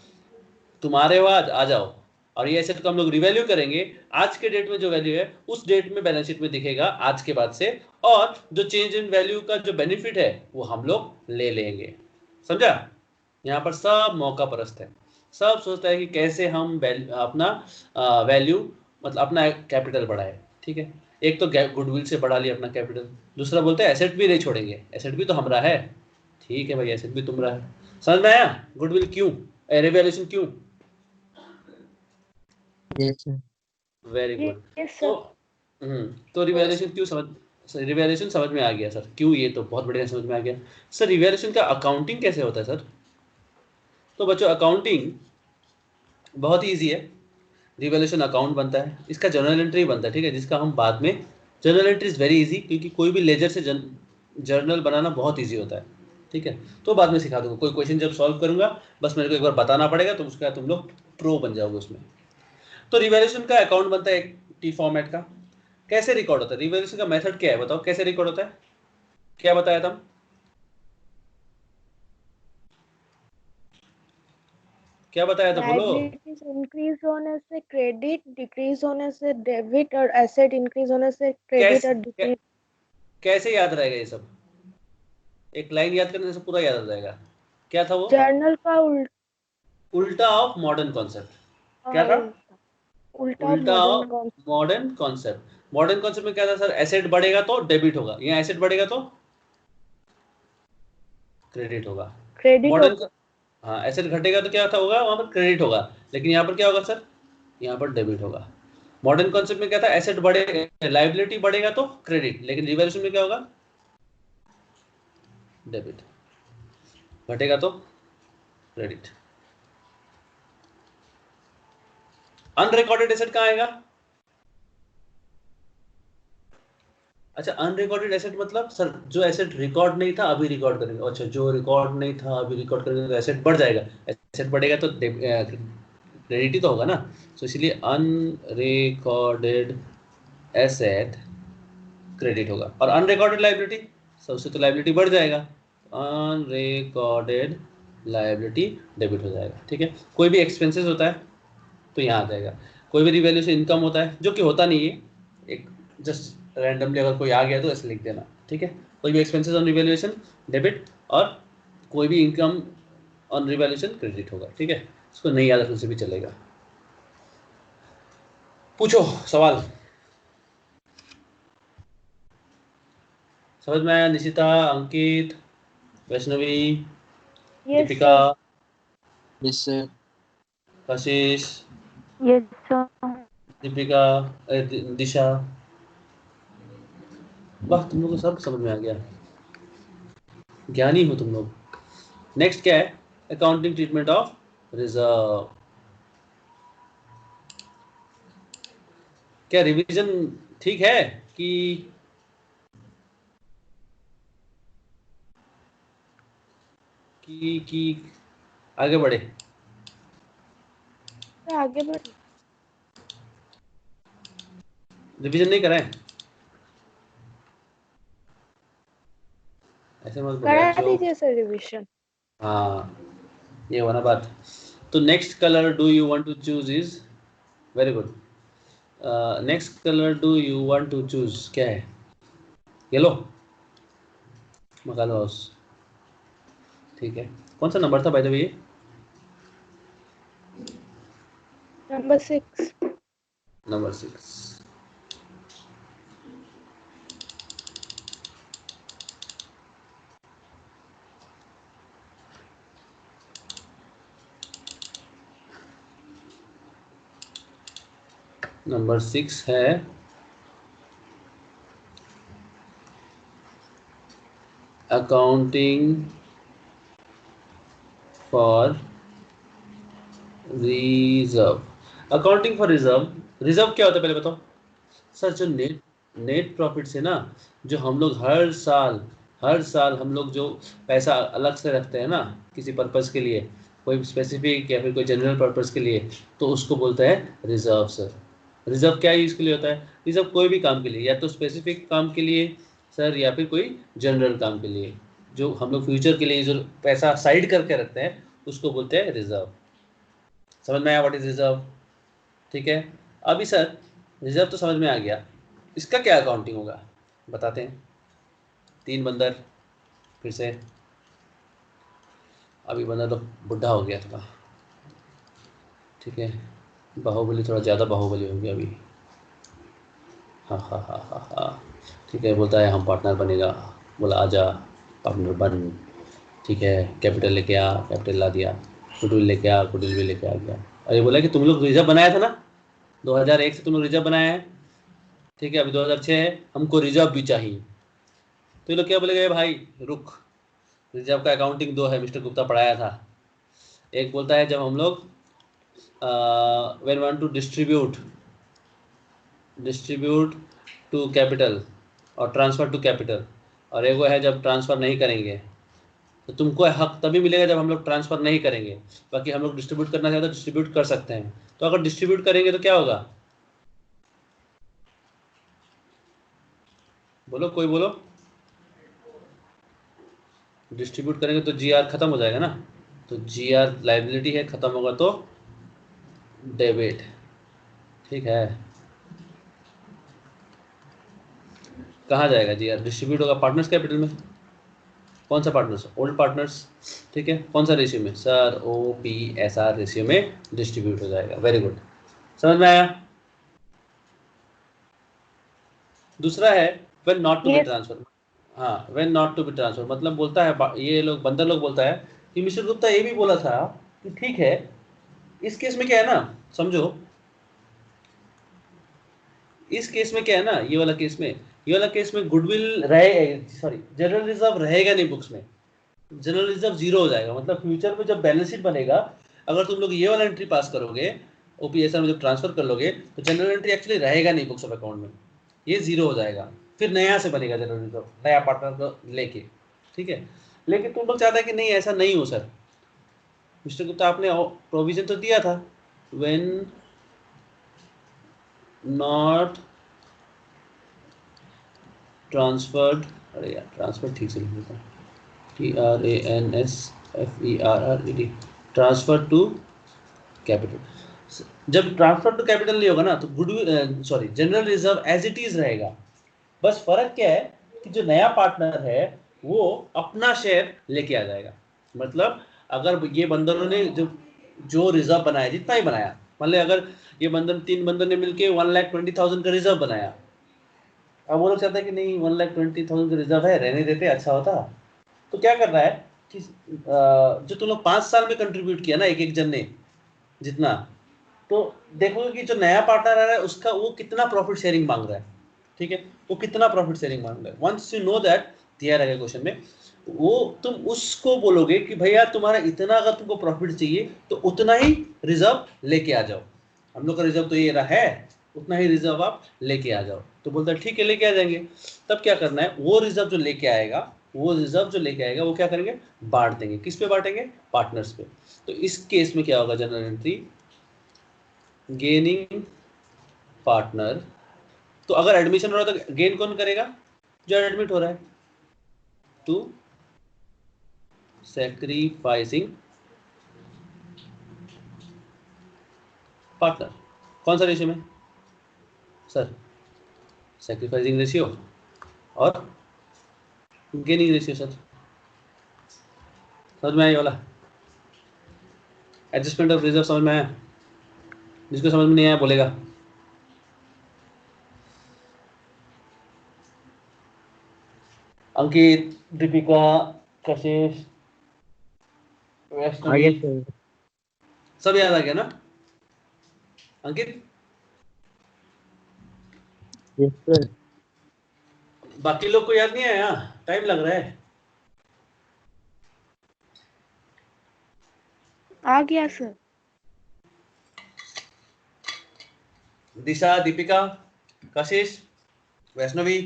तुम्हारे बाद आ जाओ, और ये एसेट को हम लोग रिवैल्यू करेंगे, आज के डेट में जो वैल्यू है उस डेट में बैलेंस शीट में दिखेगा आज के बाद से, और जो चेंज इन वैल्यू का जो बेनिफिट है वो हम लोग ले लेंगे। समझा? यहाँ पर सब मौका परस्त है, सब सोचता है कि कैसे हम अपना वैल्यू मतलब अपना कैपिटल बढ़ाए। ठीक है, एक तो गुडविल से बढ़ा लिया अपना कैपिटल, दूसरा बोलते हैं एसेट भी नहीं छोड़ेंगे, एसेट भी तो हमारा है। ठीक है भाई, एसेट भी तुम्हारा है। समझ में आया? गुडविल क्यों, रिवैल्यूएशन क्यों? Yes, sir. Very good. Yes, तो sir. तो रिवैल्यूएशन क्यों रिवैल्यूएशन समझ में आ गया सर, क्यों? ये तो बहुत बढ़िया समझ में आ गया सर। रिवैल्यूएशन का अकाउंटिंग कैसे होता है सर? तो बच्चों अकाउंटिंग बहुत ही ईजी है। रिवैल्यूएशन अकाउंट बनता है, इसका जर्नल एंट्री बनता है, ठीक है, जिसका हम बाद में, journal entry is very easy, क्योंकि कोई भी लेजर से जर्नल बनाना बहुत इजी होता है। ठीक है, तो बाद में सिखा दूंगा, कोई क्वेश्चन जब सॉल्व करूंगा बस मेरे को एक बार बताना पड़ेगा, तो उसका तुम लोग प्रो बन जाओगे उसमें। तो रिवैल्यूएशन का अकाउंट बनता है एक टी फॉर्मेट का। कैसे रिकॉर्ड होता है रिवैल्यूएशन का मेथड क्या है बताओ, कैसे रिकॉर्ड होता है? क्या बताया था? क्या बताया था बोलो? लायबिलिटीज इंक्रीज होने से क्रेडिट, डिक्रीज होने से डेबिट, और एसेट इंक्रीज होने से क्रेडिट और डिक्रीज। कैसे याद रहेगा ये सब? एक लाइन याद करने से पूरा याद आ जाएगा। क्या था वो? जर्नल का उल्टा ऑफ मॉडर्न कॉन्सेप्ट। क्या था? उल्टा उल्टा modern of modern concept. Modern concept में क्या था सर? एसेट बढ़ेगा तो डेबिट होगा, यहाँ एसेट बढ़ेगा तो क्रेडिट होगा। क्रेडिट मॉडर्न, हाँ, एसेट घटेगा तो क्या था होगा, वहां पर क्रेडिट होगा, लेकिन यहाँ पर क्या होगा सर? यहाँ पर डेबिट होगा। मॉडर्न कॉन्सेप्ट में क्या था? एसेट बढ़े, लायबिलिटी बढ़ेगा तो क्रेडिट, लेकिन रिवैल्यूएशन में क्या होगा? डेबिट। घटेगा तो क्रेडिट। अनरिकॉर्डेड एसेट कहाँ आएगा? अच्छा, अनरिकॉर्डेड एसेट मतलब सर जो एसेट रिकॉर्ड नहीं था अभी रिकॉर्ड करेंगे। अच्छा, जो रिकॉर्ड नहीं था अभी रिकॉर्ड करेंगे तो एसेट बढ़ जाएगा, एसेट बढ़ेगा तो क्रेडिट ही तो होगा ना। तो इसलिए अनरिकॉर्डेड एसेट क्रेडिट होगा, और अनरिकॉर्डेड लायबिलिटी, सबसे तो लायबिलिटी बढ़ जाएगा, अनरिकॉर्डेड लायबिलिटी डेबिट हो जाएगा। ठीक है, कोई भी एक्सपेंसेस होता है तो यहाँ आ जाएगा, कोई भी रिवैल्यूएशन इनकम होता है जो कि होता नहीं है, एक जस्ट रैंडमली अगर कोई आ गया तो ऐसे लिख देना। ठीक है, कोई भी एक्सपेंसेस ऑन रिवैल्यूएशन डेबिट, और कोई भी इनकम ऑन रिवैल्यूएशन क्रेडिट होगा। ठीक है, इसको नहीं याद रखने से भी चलेगा। पूछो सवाल। समझ में आया? निशिता, अंकित, Vaishnavi, Yes, Deepika, Yes, sir. कशिश, Yes, sir. दीपिका, दिशा, वाह तुम लोग को सब समझ में आ गया, ज्ञानी हो तुम लोग। नेक्स्ट क्या है? Accounting treatment of reserve. क्या रिवीजन ठीक है कि आगे बढ़े? आगे बढ़ रिवीजन नहीं कराएं? ऐसे मत बोलो करा यार, जो दीजिए सर रिवीजन। हाँ ये हुआ ना बात। तो next colour do you want to choose is, very good, next colour do you want to choose क्या है? येलो, मकान हाउस। ठीक है, कौन सा नंबर था by the way? Number 6। Number 6। Number 6 है accounting for reserve. Accounting for reserve, reserve क्या होता है पहले बताओ सर? जो नेट प्रॉफिट से ना, जो हम लोग हर साल हम लोग जो पैसा अलग से रखते हैं ना किसी पर्पस के लिए, कोई स्पेसिफिक या फिर कोई जनरल पर्पस के लिए, तो उसको बोलते हैं रिजर्व सर। रिजर्व क्या यूज़ के लिए होता है? रिजर्व कोई भी काम के लिए, या तो स्पेसिफिक काम के लिए सर, या फिर कोई जनरल काम के लिए, जो हम लोग फ्यूचर के लिए जो पैसा साइड करके रखते हैं उसको बोलते हैं रिजर्व। समझ में आया व्हाट इज रिजर्व? ठीक है, अभी सर रिजर्व तो समझ में आ गया, इसका क्या अकाउंटिंग होगा बताते हैं। 3 बंदर, फिर से अभी बंदा तो बुढ़ा हो गया थोड़ा, ठीक है, बाहुबली थोड़ा ज़्यादा बाहुबली हो गया अभी। हाँ हाँ हाँ हाँ हाँ, ठीक है, बोलता है हम पार्टनर बनेगा, बोला आजा पार्टनर बन, ठीक है, कैपिटल लेके आ, कैपिटल ला दिया, कुटिल लेके आ, कुटिल भी लेके आ गया। अरे बोला कि तुम लोग रिजर्व बनाया था ना, 2001 से तुम लोग रिजर्व बनाया है, ठीक है, अभी 2006 है, हमको रिजर्व भी चाहिए। तो ये लोग क्या बोलेंगे, भाई रुक, रिजर्व का अकाउंटिंग 2 है, मिस्टर गुप्ता पढ़ाया था। एक बोलता है जब हम लोग when want to distribute to capital और ट्रांसफ़र टू कैपिटल, और एक वो है जब ट्रांसफ़र नहीं करेंगे। तो तुमको हक तभी मिलेगा जब हम लोग ट्रांसफ़र नहीं करेंगे, बाकी हम लोग डिस्ट्रीब्यूट करना चाहते हैं तो डिस्ट्रीब्यूट कर सकते हैं। तो अगर डिस्ट्रीब्यूट करेंगे तो क्या होगा, बोलो कोई बोलो। डिस्ट्रीब्यूट करेंगे तो जीआर खत्म हो जाएगा ना, तो जीआर लाइबिलिटी है, खत्म होगा तो डेबिट, ठीक है। कहाँ जाएगा जीआर, डिस्ट्रीब्यूट होगा पार्टनर्स कैपिटल में। कौन सा पार्टनर्स, ओल्ड पार्टनर्स, ठीक है, कौन सा रेशियो में सर, OPSR रेशियो में डिस्ट्रीब्यूट हो जाएगा। वेरी गुड, समझ में आया। दूसरा है when not to be Yes. Transfer. हाँ, when not to be transfer मतलब बोलता है, ये लोग बंदर लोग बोलता है कि मिस्टर गुप्ता ये भी बोला था कि ठीक है, इस केस में क्या है ना, समझो, इस केस में क्या है ना, ये वाला केस में गुडविल रहे, सॉरी जनरल रिजर्व रहेगा नहीं बुक्स में, जनरल रिजर्व जीरो हो जाएगा। मतलब फ्यूचर में जब बैलेंस शीट बनेगा, अगर तुम लोग ये वाला एंट्री पास करोगे, OPSR में जब ट्रांसफर कर लोगे, तो जनरल एंट्री एक्चुअली रहेगा नहीं बुक्स ऑफ अकाउंट में, ये जीरो हो जाएगा, फिर नया से बनेगा जनरल रिजर्व, नया पार्टनर को लेके, ठीक है। लेकिन तुम लोग चाहते हैं कि नहीं ऐसा नहीं हो सर, मिस्टर गुप्ता आपने प्रोविजन तो दिया था, व्हेन नॉट ट्रांसफर्ड, अरे यार ट्रांसफर ठीक से लिख देता, TRANSFERRED, ट्रांसफर टू कैपिटल। जब ट्रांसफर टू कैपिटल नहीं होगा ना, तो goodwill, sorry general reserve as it is रहेगा। बस फर्क क्या है कि जो नया पार्टनर है वो अपना शेयर लेके आ जाएगा। मतलब अगर ये बंदरों ने जो रिजर्व बनाया, जितना ही बनाया, मान ली अगर ये 3 बंदर ने मिलके 1,20,000 का रिजर्व बनाया, अब वो लोग चाहते हैं कि नहीं 1,20,000 का रिजर्व है, रहने देते अच्छा होता, तो क्या कर रहा है कि जो तुम लोग 5 साल में कंट्रीब्यूट किया ना एक एक जन ने जितना, तो देखोगे कि जो नया पार्टनर आ रहा है उसका वो कितना प्रॉफिट शेयरिंग मांग रहा है, ठीक है, वो कितना प्रॉफिट शेयरिंग मांग रहा है। वंस यू नो दैट, दिया रहेगा क्वेश्चन में, वो तुम उसको बोलोगे कि भैया तुम्हारा इतना अगर तुमको प्रॉफिट चाहिए तो उतना ही रिजर्व लेके आ जाओ, हम लोग का रिजर्व तो ये रहा है, उतना ही रिजर्व आप लेके आ जाओ। तो बोलता है ठीक है लेके आ जाएंगे। तब क्या करना है, वो रिजर्व जो लेके आएगा, वो क्या करेंगे, बांट देंगे। किस पे बांटेंगे, पार्टनर्स पे। तो इस केस में क्या होगा, जनरल एंट्री गेनिंग पार्टनर। तो अगर एडमिशन हो रहा है तो गेन कौन करेगा, जो एडमिट हो रहा है, टू सैक्रिफाइसिंग पार्टनर। कौन सा रेशियो में सर, सैक्रिफाइसिंग रेशियो और गेनिंग रेशियो सर, समझ में आया वाला, एडजस्टमेंट ऑफ रिजर्व समझ में आया। जिसको समझ में नहीं आया बोलेगा। अंकित, दीपिका, कशिश, वैष्णवी, आगे सर। सब याद आ गया ना अंकित। Yes sir. बाकी लोग को याद नहीं आया, टाइम लग रहा है। आ गया सर। दिशा, दीपिका, कशिश, वैष्णवी,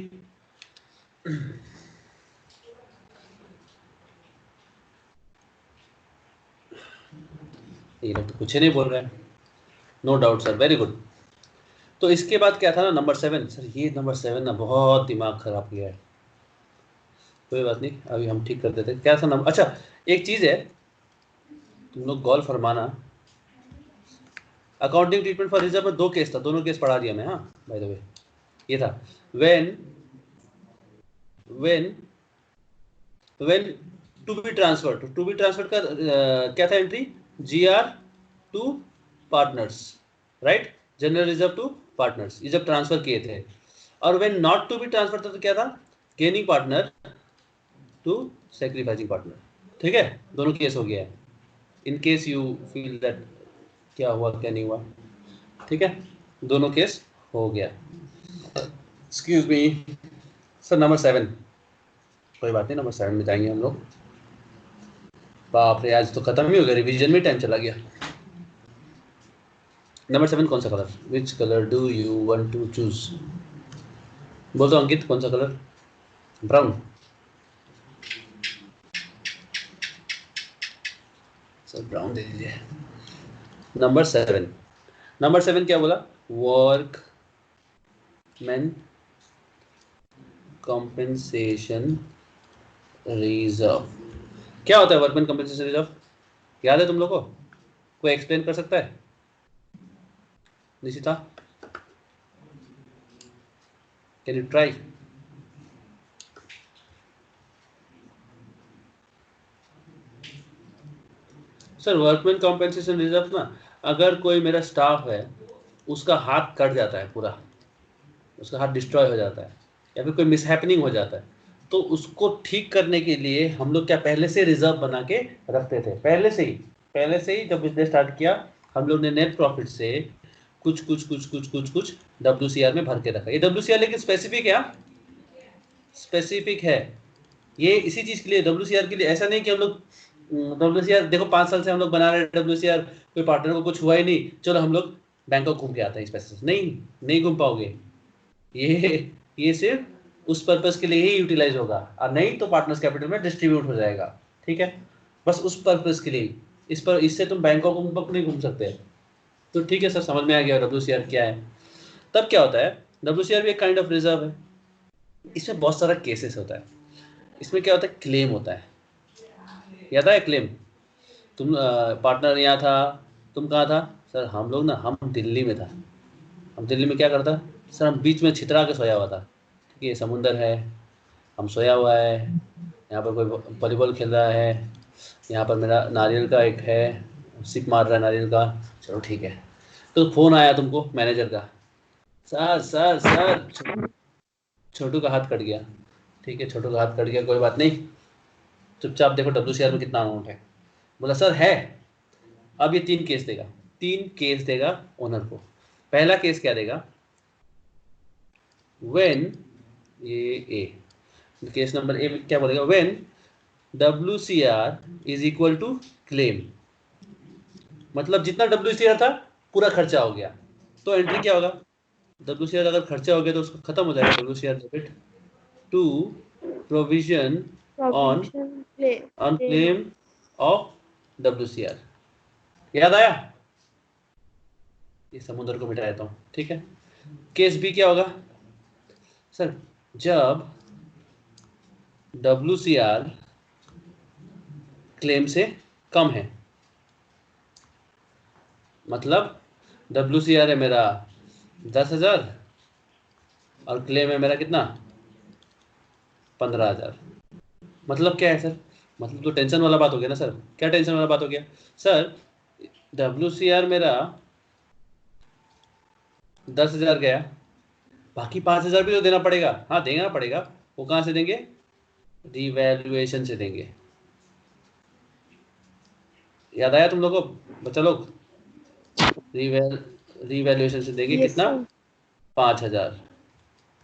ये लोग तो कुछ नहीं बोल रहे हैं। No doubt sir, very good. तो इसके बाद क्या था ना, नंबर 7 सर, ये नंबर 7 ना बहुत दिमाग खराब किया है। कोई बात नहीं, अभी हम ठीक कर देते। क्या था नंबर, अच्छा एक चीज है, तुम लोग गौर फरमाना, अकाउंटिंग ट्रीटमेंट फॉर रिजर्व में 2 केस था, दोनों केस पढ़ा दिया मैं, हाँ बाय द वे। ये था व्हेन टू बी ट्रांसफर्ड का क्या था एंट्री, GR to partners, right, general reserve to partners, ये जब ट्रांसफर किए थे। और when not to be transfer था तो क्या था, gaining partner to sacrificing partner, ठीक है, दोनों केस हो गया है। In case you feel that क्या हुआ क्या नहीं हुआ, ठीक है, दोनों केस हो गया। एक्सक्यूज मी सर, नंबर 7, कोई बात नहीं, नंबर 7 में जाएंगे हम लोग। बाप रे, आज तो खत्म ही हो गया, रिवीजन में टाइम चला गया। नंबर 7 कौन सा colour, which colour do you want to choose, बोल दो अंकित, कौन सा कलर, ब्राउन, सर ब्राउन दे दीजिए। नंबर 7 क्या बोला, वर्कमैन कॉम्पेंसेशन रिजर्व। क्या होता है वर्कमैन कॉम्पेंसेशन रिजर्व, याद है तुम लोग को, कोई एक्सप्लेन कर सकता है, Nishita, can you try. Sir workman compensation reserve ना, अगर कोई मेरा स्टाफ है उसका हाथ कट जाता है पूरा, उसका हाथ डिस्ट्रॉय हो जाता है, या फिर कोई मिसहैपनिंग हो जाता है, तो उसको ठीक करने के लिए हम लोग क्या पहले से रिजर्व बना के रखते थे, पहले से ही जब बिजनेस स्टार्ट किया हम लोग ने नेट प्रॉफिट से कुछ WCR में भर के रखा। ये WCR लेकिन स्पेसिफिक है, ये इसी चीज के लिए WCR के लिए, ऐसा नहीं कि हम लोग WCR देखो 5 साल से हम लोग बना रहे हैं WCR, कोई पार्टनर को कुछ हुआ ही नहीं, चलो हम लोग बैंकॉक घूम के आते हैं इस पैसे से, नहीं घूम पाओगे, ये सिर्फ उस पर्पस के लिए ही यूटिलाइज होगा, और नहीं तो पार्टनर्स कैपिटल में डिस्ट्रीब्यूट हो जाएगा, ठीक है, बस उस पर्पस के लिए, इससे तुम बैंकॉक नहीं घूम सकते। तो ठीक है सर, समझ में आ गया WCR क्या है। तब क्या होता है, WCR भी एक काइंड ऑफ रिजर्व है, इसमें बहुत सारा केसेस होता है। इसमें क्या होता है, क्लेम होता है, याद है क्लेम, तुम पार्टनर यहाँ था, तुम कहाँ था सर, हम लोग ना, हम दिल्ली में था, हम दिल्ली में क्या करता सर, हम बीच में छितरा के सोया हुआ था, ठीक है, समुंदर है, हम सोया हुआ है, यहाँ पर कोई वॉलीबॉल खेल रहा है, यहाँ पर मेरा नारियल का एक है, सिप मार रहा है नारियल का, चलो ठीक है, तो फ़ोन आया तुमको मैनेजर का, सर छोटू का हाथ कट गया, ठीक है, छोटू का हाथ कट गया, कोई बात नहीं, चुपचाप देखो WCR में कितना अमाउंट है, बोला सर है। अब ये 3 केस देगा ओनर को। पहला केस क्या देगा, व्हेन, ये ए, केस नंबर ए क्या बोलेगा, when WCR is equal to claim, मतलब जितना WCR था पूरा खर्चा हो गया, तो एंट्री क्या होगा, WCR अगर खर्चा हो गया तो उसको खत्म हो जाएगा WCR debit to provision on claim of WCR। याद आया, ये समुद्र को मिटा देता हूँ, ठीक है। केस बी क्या होगा सर, जब WCR क्लेम से कम है, मतलब WCR है मेरा 10,000 और क्लेम है मेरा कितना 15,000, मतलब क्या है सर, मतलब तो टेंशन वाला बात हो गया ना सर, क्या टेंशन वाला बात हो गया सर, WCR मेरा 10,000 गया, बाकी 5,000 भी तो देना पड़ेगा, हाँ देना पड़ेगा, वो कहाँ से देंगे, रिवैल्यूएशन से देंगे। याद आया तुम लोगों को बच्चा लोग, रिवैल्यूएशन से देंगे, कितना 5,000,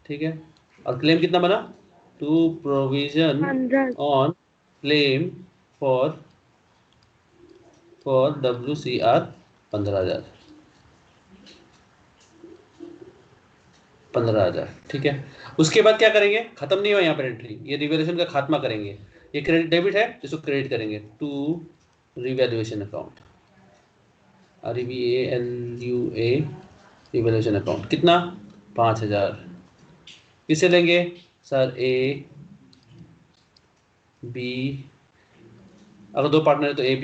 ठीक है, और क्लेम कितना बना, to provision on claim for WCR 15,000, ठीक है। उसके बाद क्या करेंगे, खत्म नहीं हुआ यहाँ पर एंट्री, ये रिवैल्यूएशन का खात्मा करेंगे, ये क्रेडिट डेबिट है, इसको क्रेडिट करेंगे to revaluation account, REVALUA revaluation account, कितना 5,000, किसे लेंगे सर, A B, अगर 2 पार्टनर है तो AB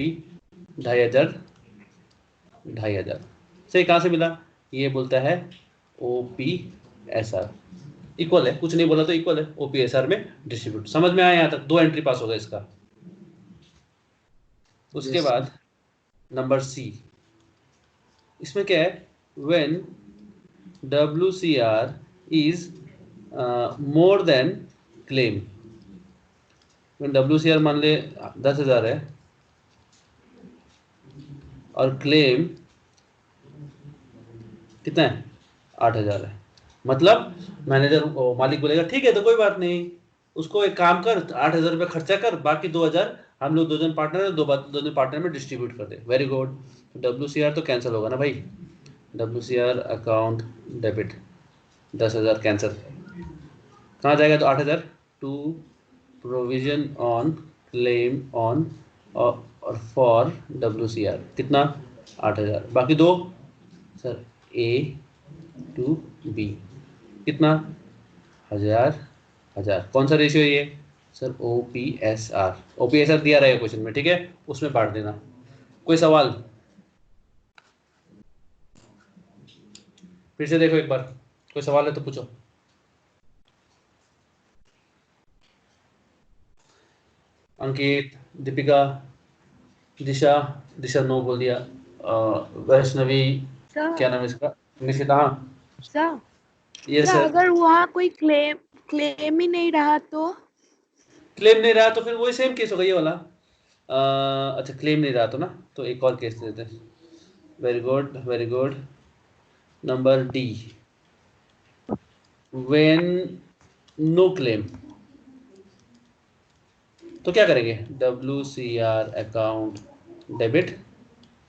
2,500, सही, कहाँ से मिला? ये बोलता है OPSR इक्वल है, कुछ नहीं बोला तो इक्वल है, OPSR में डिस्ट्रीब्यूट। समझ में आया यहाँ तक? 2 एंट्री पास हो गया इसका। उसके Yes, बाद नंबर C, इसमें क्या है? when WCR is more than claim, when WCR मान ले 10,000 है और क्लेम कितना है? 8,000 है। मतलब मैनेजर मालिक बोलेगा ठीक है तो कोई बात नहीं, उसको एक काम कर, 8,000 रुपये खर्चा कर, बाकी 2,000 हम लोग 2 जन पार्टनर है, 2 जन पार्टनर में डिस्ट्रीब्यूट कर दे। Very good. WCR तो कैंसिल होगा ना भाई, WCR अकाउंट डेबिट 10,000 कैंसिल, कहाँ जाएगा? तो 8,000 to provision on claim on और फॉर WCR कितना? 8,000। बाकी 2 सर A टू B कितना? 1,000। कौन सा रेशियो है ये? सर OPSR दिया रहेगा क्वेश्चन में, ठीक है, उसमें बांट देना। कोई सवाल? फिर से देखो एक बार, कोई सवाल है तो पूछो। अंकित, दीपिका, दिशा नो बोल दिया, वैष्णवी, क्या नाम है इसका? निशिता। हाँ ये सर, अगर वहाँ कोई क्लेम ही नहीं रहा तो? क्लेम नहीं रहा तो फिर वही सेम केस होगा ये वाला। अच्छा क्लेम नहीं रहा तो ना, तो एक और केस देते हैं। Very good very good. Number D, when no claim, तो क्या करेंगे? WCR account debit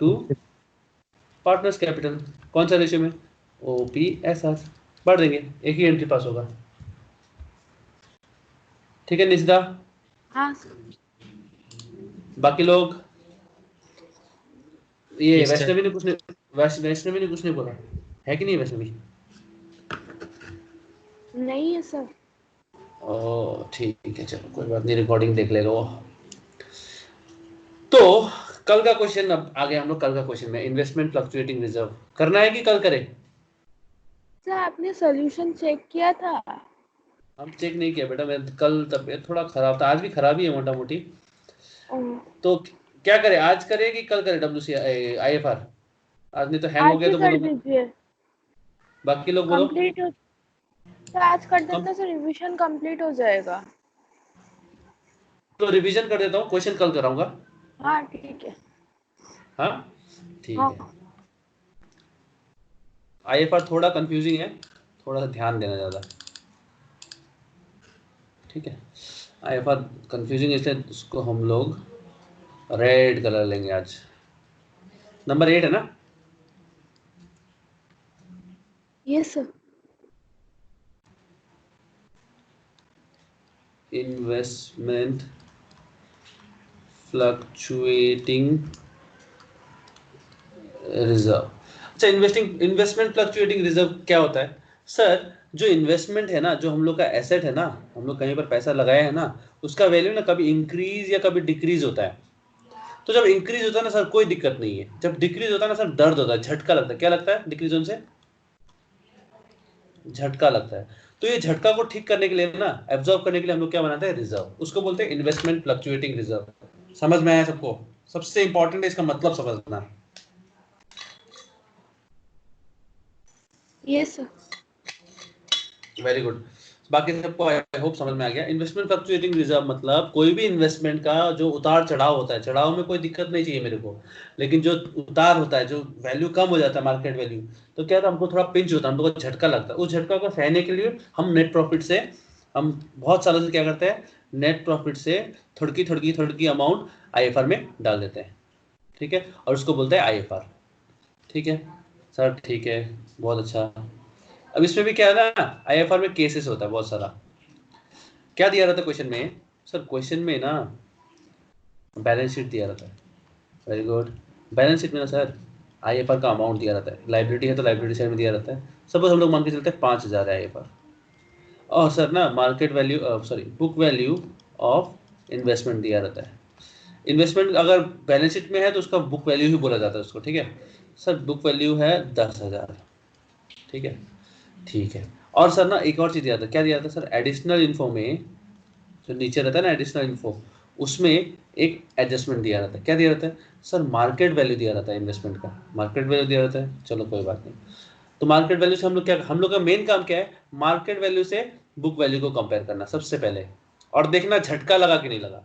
to partners capital, कौन सा रेशियो में? OPSR, बढ़ देंगे, एक ही एंट्री पास होगा। ठीक है निशिता? हाँ बाकी लोग? ये Yes, sir. वैष्णवी ने कुछ नहीं बोला है कि नहीं वैष्णवी? नहीं है सर। ओ ठीक है, चलो कोई बात नहीं, रिकॉर्डिंग देख लेगा वो। तो कल का क्वेश्चन, अब आ गए हम लोग कल का क्वेश्चन में, इन्वेस्टमेंट फ्लक्चुएटिंग रिजर्व करना है कि कल करें? सर आपने सॉल्यूशन चेक किया था? हम चेक नहीं किया बेटा, मैं कल तबीयत थोड़ा खराब था, आज भी खराब ही है मोटा मोटी। तो क्या करें, आज करें कि कल करें IFR? आज नहीं तो हैंग हो आज गया ही तो कर बोलो, दीजिए, बाकी लोग बोलो। कंप्लीट हो तो आज कर देते सर, रिवीजन कंप्लीट हो जाएगा। तो रिवीजन कर देता हूँ, क्वेश्चन कल कराऊंगा। हाँ ठीक है। हाँ ठीक हाँ है। IFR थोड़ा कंफ्यूजिंग है, थोड़ा सा ध्यान देना ज़्यादा, ठीक है। IFR कंफ्यूजिंग इसलिए उसको हम लोग रेड कलर लेंगे आज। नंबर 8 है ना? Yes sir. Investment fluctuating reserve. अच्छा, इन्वेस्टमेंट फ्लक्चुएटिंग रिजर्व क्या होता है? सर जो इन्वेस्टमेंट है ना, जो हम लोग का एसेट है ना, हम लोग कहीं पर पैसा लगाया है ना, उसका वैल्यू ना कभी इंक्रीज या कभी डिक्रीज होता है। तो जब इंक्रीज होता है ना सर कोई दिक्कत नहीं है, जब डिक्रीज होता है ना सर दर्द होता है, झटका लगता है। क्या लगता है? डिक्रीज होने से झटका लगता है। तो ये झटका को ठीक करने के लिए ना, एब्जॉर्ब करने के लिए हम लोग क्या बनाते हैं? रिजर्व। उसको बोलते हैं इन्वेस्टमेंट फ्लक्चुएटिंग रिजर्व। समझ में आया सबको? सबसे इंपॉर्टेंट है इसका मतलब समझना। Yes sir. Very good. बाकी सबको आई होप समझ में आ गया। इन्वेस्टमेंट फ्लक्चुएटिंग रिजर्व मतलब कोई भी इन्वेस्टमेंट का जो उतार चढ़ाव होता है, चढ़ाव में कोई दिक्कत नहीं चाहिए मेरे को, लेकिन जो उतार होता है, जो वैल्यू कम हो जाता है मार्केट वैल्यू, तो क्या होता है? हमको थोड़ा पिंच होता है, हमको झटका लगता है। उस झटका को सहने के लिए हम नेट प्रॉफिट से, हम बहुत सालों से क्या करते हैं? नेट प्रॉफिट से थोड़ी अमाउंट IFR में डाल देते हैं, ठीक है, और उसको बोलते हैं IFR। ठीक है सर, ठीक है, बहुत अच्छा। अब इसमें भी क्या है ना, IFR में केसेस होता है बहुत सारा। क्या दिया रहता है क्वेश्चन में? सर क्वेश्चन में ना बैलेंस शीट दिया रहता है। Very good. बैलेंस शीट में ना सर IFR का अमाउंट दिया रहता है, लाइबिलिटी है तो लाइबिलिटी साइड में दिया रहता है। सपोज हम लोग मान के चलते हैं 5,000 है IFR, और सर ना market value, sorry book value of investment दिया रहता है। इन्वेस्टमेंट अगर बैलेंस शीट में है तो उसका बुक वैल्यू ही बोला जाता है उसको, ठीक है। सर बुक वैल्यू है 10,000, ठीक है, ठीक है। और सर ना एक और चीज़ दिया था, क्या दिया था सर, एडिशनल इन्फो में जो नीचे रहता है ना एडिशनल इन्फो, उसमें एक एडजस्टमेंट दिया रहता है। क्या दिया रहता है सर, मार्केट वैल्यू दिया रहता है इन्वेस्टमेंट का, मार्केट वैल्यू दिया रहता है। चलो कोई बात नहीं, तो मार्केट वैल्यू से हम लोग क्या, हम लोग का मेन काम क्या है, मार्केट वैल्यू से बुक वैल्यू को कंपेयर करना सबसे पहले, और देखना झटका लगा कि नहीं लगा।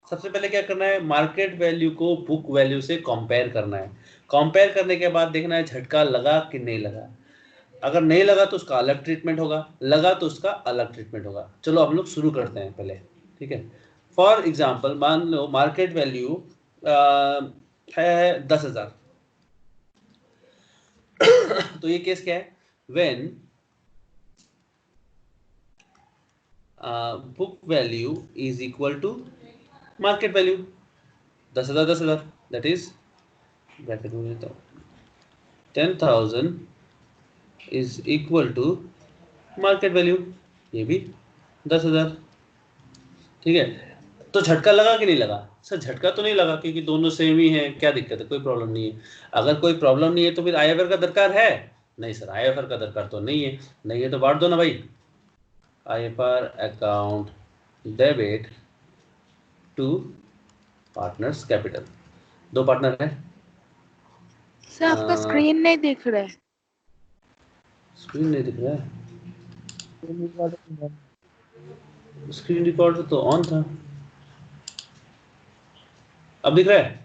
सबसे पहले क्या करना है, मार्केट वैल्यू को बुक वैल्यू से कंपेयर करना है। कंपेयर करने के बाद देखना है झटका लगा कि नहीं लगा। अगर नहीं लगा तो उसका अलग ट्रीटमेंट होगा, लगा तो उसका अलग ट्रीटमेंट होगा। चलो हम लोग शुरू करते हैं पहले, ठीक है। फॉर एग्जाम्पल मान लो मार्केट वैल्यू है 10,000 तो ये केस क्या है, when book value is equal to market value. 10,000 that is bracket में लेता हूँ, 10,000 is equal to market value, ये भी 10,000, ठीक है। तो झटका लगा कि नहीं लगा सर, झटका तो नहीं लगा क्योंकि दोनों सेम ही है, क्या दिक्कत है, कोई प्रॉब्लम नहीं है। अगर कोई प्रॉब्लम नहीं है तो फिर आईएफआर का दरकार है, नहीं सर आईएफआर का दरकार तो नहीं है, नहीं है तो बांट दो ना भाई, IFR account debit to partners capital, दो पार्टनर है। सर आपका स्क्रीन नहीं दिख रहा है। स्क्रीन नहीं दिख रहा है, स्क्रीन रिकॉर्डर तो ऑन था, अब दिख रहा है।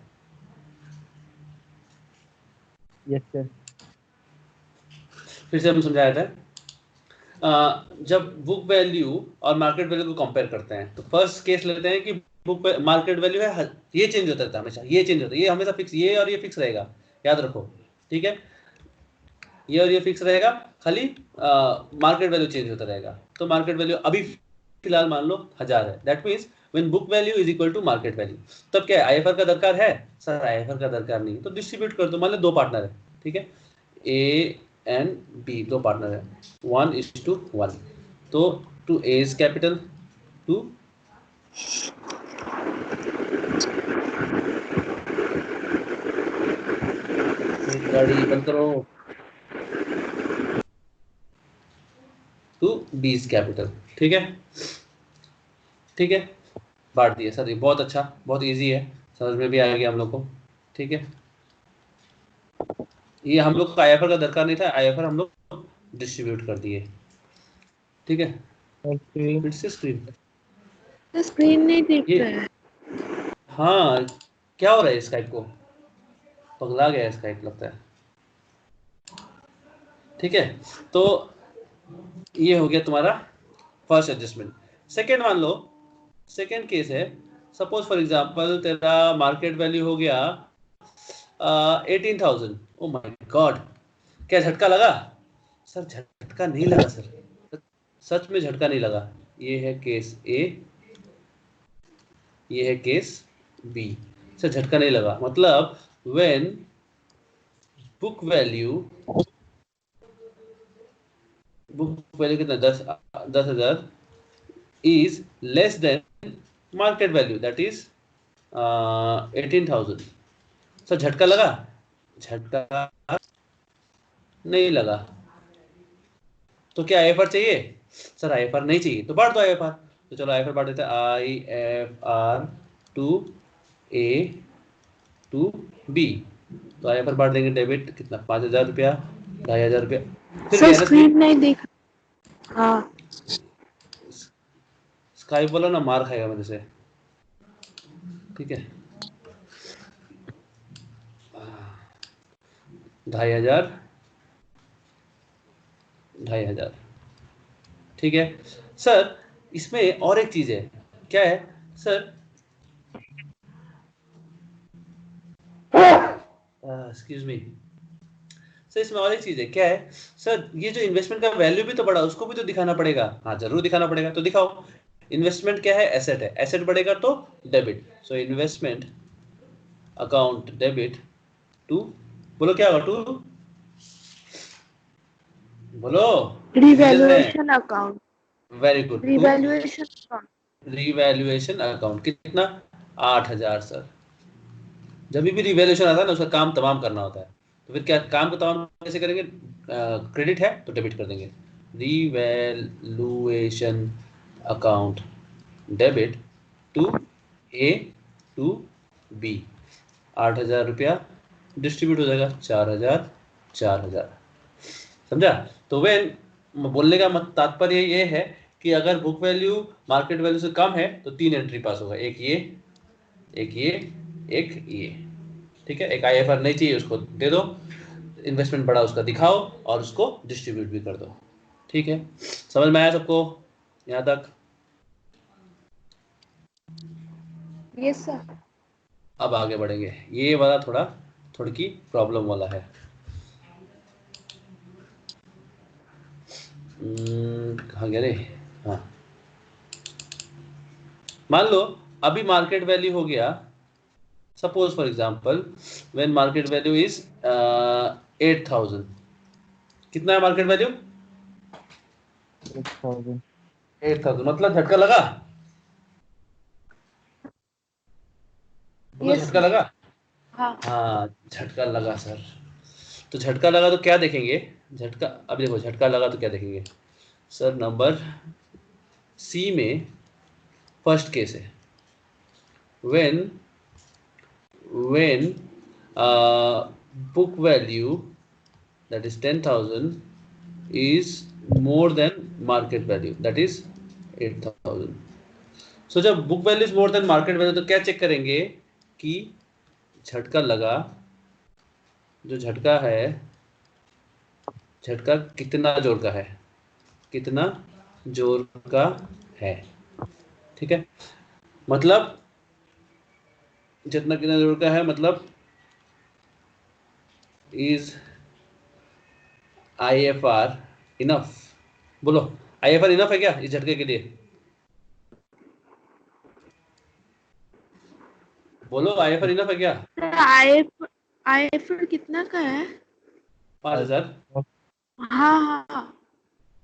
Yes sir. फिर से हम समझाया था, जब बुक वैल्यू और मार्केट वैल्यू को कंपेयर करते हैं तो फर्स्ट केस लेते हैं कि बुक मार्केट वैल्यू है, ये चेंज होता रहता है हमेशा, ये चेंज होता है, ये हमेशा फिक्स, ये और ये फिक्स रहेगा, याद रखो, ठीक है। ये और ये फिक्स रहेगा, खाली मार्केट वैल्यू चेंज होता रहेगा। तो मार्केट वैल्यू अभी फिलहाल मान लो 1000 है, that means when book value is equal to market value. तब क्या है, आईएफआर का दरकार है सर, आईएफआर का दरकार नहीं है, तो डिस्ट्रीब्यूट कर दो। मान लो दो पार्टनर है, ठीक है, ए एंड बी दो पार्टनर है, 1:1, तो to A is capital, to गाड़ी बंद करो, टू बी इज कैपिटल, ठीक है, ठीक है, बांट दिए सर, ये बहुत अच्छा, बहुत इजी है, समझ में भी आ गया हम लोग को, ठीक है। ये हम लोग को आईएफआर का दरकार नहीं था, आईएफआर हम लोग डिस्ट्रीब्यूट कर दिए, ठीक है। फिर से स्क्रीन, स्क्रीन नहीं दिख ये रहा है। हाँ, क्या हो रहा है स्काइप को, पगला गया है स्काइप लगता है, ठीक है। तो ये हो गया तुम्हारा फर्स्ट एडजस्टमेंट। सेकेंड मान लो, सेकेंड केस है, सपोज फॉर एग्जांपल तेरा मार्केट वैल्यू हो गया 18,000। ओ माय गॉड, क्या झटका लगा सर, झटका नहीं लगा सर, सच में झटका नहीं लगा। ये है केस ए, ये है केस बी, सर झटका नहीं लगा, मतलब व्हेन बुक वैल्यू कितना, 10,000 is less than market value, that is 18,000। Sir झटका लगा, झटका नहीं लगा, तो क्या आईएफआर चाहिए सर, आईएफआर नहीं चाहिए, तो बांट दो आईएफआर। तो चलो आईएफआर बांट देते हैं, IFR to A to B, तो आईएफआर बांट देंगे, डेबिट कितना, 5,000 रुपया, 2,500 रुपया, सर स्क्रीन नहीं दिख, हाँ स्काइप वाला ना मार खाएगा मेरे से, ठीक है। 2,500, 2,500, ठीक है सर। इसमें और एक चीज है, क्या है सर, एक्सक्यूज मी सर, इसमें और एक चीज है, क्या है सर, ये जो इन्वेस्टमेंट का वैल्यू भी तो बढ़ा, उसको भी तो दिखाना पड़ेगा। हाँ जरूर दिखाना पड़ेगा, तो दिखाओ। इन्वेस्टमेंट क्या है, एसेट है, एसेट बढ़ेगा तो debit, so investment account debit to, बोलो क्या होगा, टू बोलो, revaluation account, very good, revaluation account, revaluation account, कितना, 8,000 सर। जब भी रिवैल्यूएशन आता है ना, उसका काम तमाम करना होता है, तो फिर क्या काम बताओ हम कैसे करेंगे? क्रेडिट है तो डेबिट कर देंगे, revaluation account debit to A to B, 8,000 रुपया डिस्ट्रीब्यूट हो जाएगा, 4,000 4,000। समझा? तो वेन बोलने का तात्पर्य ये है कि अगर बुक वैल्यू मार्केट वैल्यू से कम है तो 3 एंट्री पास होगा, एक ये, एक ये, एक ये। ठीक है, एक आईएफआर नहीं चाहिए उसको दे दो, इन्वेस्टमेंट बड़ा उसका दिखाओ और उसको डिस्ट्रीब्यूट भी कर दो। ठीक है, समझ में आया सबको यहाँ तक? Yes sir. अब आगे बढ़ेंगे, ये वाला थोड़ी की प्रॉब्लम वाला है। कहाँ गया रे? हाँ, मान लो अभी मार्केट वैल्यू हो गया, suppose for example when market value is 8,000। कितना है मार्केट वैल्यू? 8,000। 8,000 मतलब झटका लगा, बोलो Yes, झटका sir. लगा। हाँ हाँ झटका लगा सर। तो झटका लगा तो क्या देखेंगे? झटका, अब देखो झटका लगा तो क्या देखेंगे सर? नंबर सी में फर्स्ट केस है, when book value that is 10,000 is more than market value that is 8,000। so जब book value is more than market value तो क्या चेक करेंगे कि झटका लगा, जो झटका है, झटका कितना जोर का है, कितना जोर का है। ठीक है, मतलब जितना कितना जोर का है मतलब इज आईएफआर इनफ। बोलो आईएफआर इनफ है क्या इस झटके के लिए? बोलो आईएफआर इनफ है क्या? आईएफआर कितना का है? 5,000। हाँ हाँ।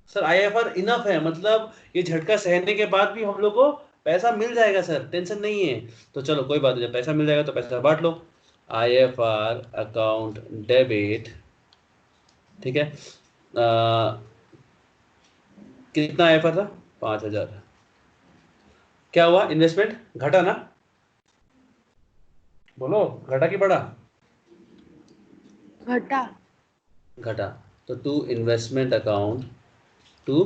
सर आईएफआर इनफ है मतलब ये झटका सहने के बाद भी हम लोग को पैसा मिल जाएगा सर, टेंशन नहीं है। तो चलो कोई बात नहीं, जब पैसा मिल जाएगा तो पैसा बांट लो। आईएफआर अकाउंट डेबिट, ठीक है, कितना आईएफआर था? 5,000। क्या हुआ? इन्वेस्टमेंट घटा ना? बोलो घटा कि बढ़ा? घटा। घटा। तो to investment account to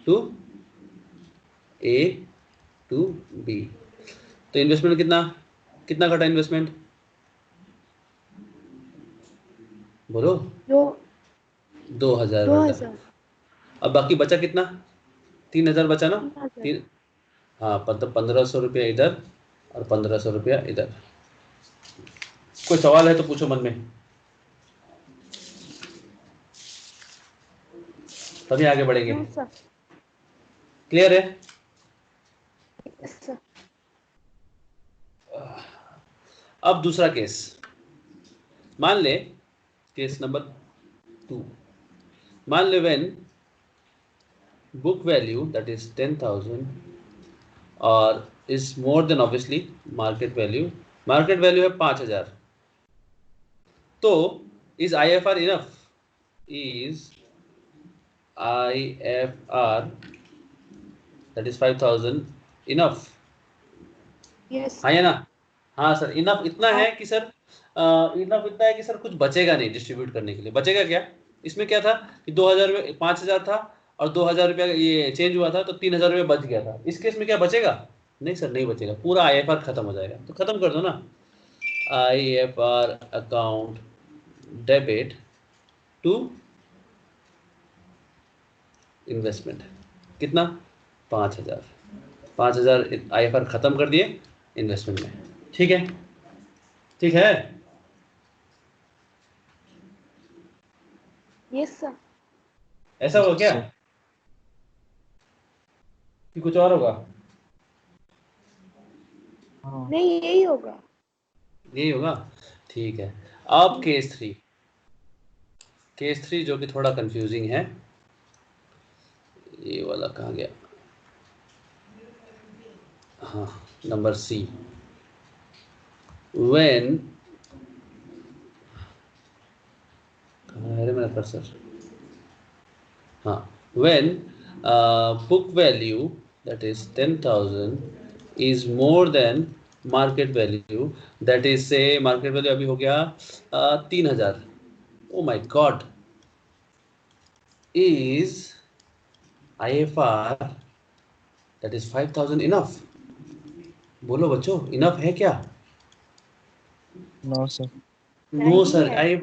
to A to B. तो इन्वेस्टमेंट कितना कितना घटा इन्वेस्टमेंट? बोलो। जो 2,000 घटा। 2,000। अब बाकी बचा कितना? 3,000 बचा ना? 3,000। तीन, हाँ, 1,500 रुपया इधर और 1,500 रुपया इधर। कोई सवाल है तो पूछो मन में, तभी आगे बढ़ेंगे। No sir. क्लियर है? Yes sir. अब दूसरा केस मान ले, केस नंबर 2। मान ले when book value that is 10,000 और is more than obviously market value है 5,000। तो is IFR enough? is IFR that is 5,000 enough? Yes. हाँ या ना? हाँ सर, इनफ इतना हाँ। है कि सर इनफ इतना है कि सर कुछ बचेगा नहीं डिस्ट्रीब्यूट करने के लिए। बचेगा क्या? इसमें क्या था कि 2,000 रुपये, 5,000 था और 2,000 रुपया ये चेंज हुआ था तो 3,000 रुपये बच गया था। इस केस में क्या बचेगा? नहीं सर, नहीं बचेगा, पूरा आईएफआर खत्म हो जाएगा। तो खत्म कर दो ना, IFR account debit to investment. कितना? 5,000। 5,000 आईएफआर खत्म कर दिए इन्वेस्टमेंट में। ठीक है? ठीक है? Yes sir. ऐसा होगा क्या सर। कि कुछ और होगा? हाँ। नहीं यही होगा। यही होगा। ठीक है, अब केस 3। केस 3 जो कि थोड़ा कंफ्यूजिंग है, ये वाला कहाँ गया? हाँ, नंबर सी। व्हेन मेरा कर्सर? हाँ, when book value that is 10,000 is more than market value, that is say market value अभी हो गया 3,000. Oh my god, is IFR that is 5,000 enough? बोलो बच्चों, इनफ है क्या? No sir. नो नहीं सर, है।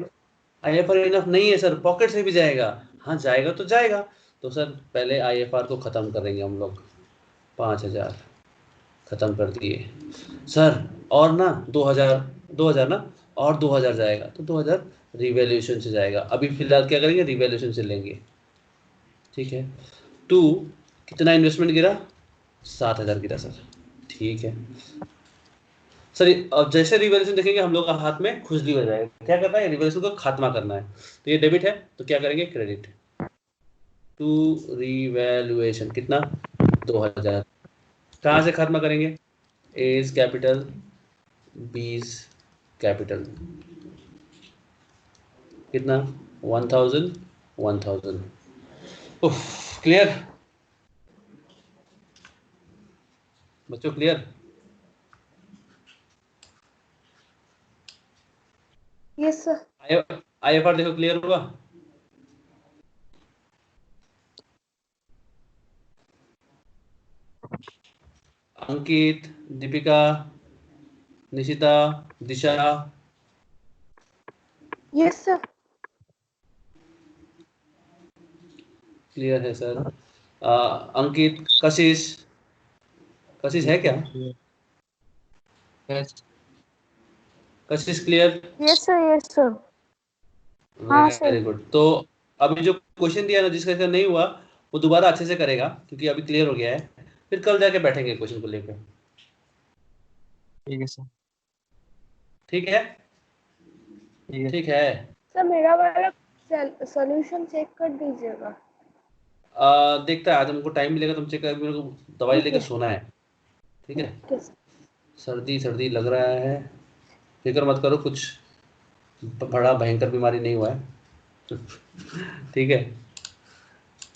IFR इनफ नहीं है सर, पॉकेट से भी जाएगा। हाँ जाएगा तो जाएगा, तो सर पहले IFR को ख़त्म करेंगे हम लोग। 5,000 ख़त्म कर दिए सर, और ना 2,000 ना, और 2,000 जाएगा तो 2,000 रिवैल्यूएशन से जाएगा। अभी फिलहाल क्या करेंगे, रिवैल्यूएशन से लेंगे, ठीक है। टू कितना इन्वेस्टमेंट गिरा? 7,000 गिरा सर, ठीक है सर। अब जैसे रिवैल्यूएशन देखेंगे हम लोग का हाथ में खुजली हो जाएगा। क्या करना है, रिवैल्यूएशन को खात्मा करना है। तो ये डेबिट है तो क्या करेंगे, क्रेडिट टू रिवैल्यूएशन। कितना? 2,000। कहाँ से खात्मा करेंगे? एज कैपिटल, बीज कैपिटल। कितना? 1,000 1,000। उफ, क्लियर बच्चों, क्लियर? Yes sir. IFR देखो क्लियर हुआ? Ankit, Deepika, Nishita, Disha, yes sir. Clear है सर। अंकित, कशिश, कशिश है क्या? Kashish clear? Yes sir. Yes sir. हाँ सर। Very good. तो अभी जो क्वेश्चन दिया ना, जिसका नहीं हुआ वो दोबारा अच्छे से करेगा, क्योंकि अभी क्लियर हो गया है। फिर कल जाके बैठेंगे क्वेश्चन को लेकर, ठीक है सर। ठीक है? ठीक है। ठीक है। सर मेरा वाला सॉल्यूशन चेक कर दीजिएगा। देखता है, आज हमको टाइम मिलेगा तो हम चेक करेंगे। मेरे को दवाई ठीक लेकर है। सोना है, ठीक है? ठीक है सर। सर्दी सर्दी लग रहा है, फिक्र मत करो, कुछ बड़ा भयंकर बीमारी नहीं हुआ है, ठीक है?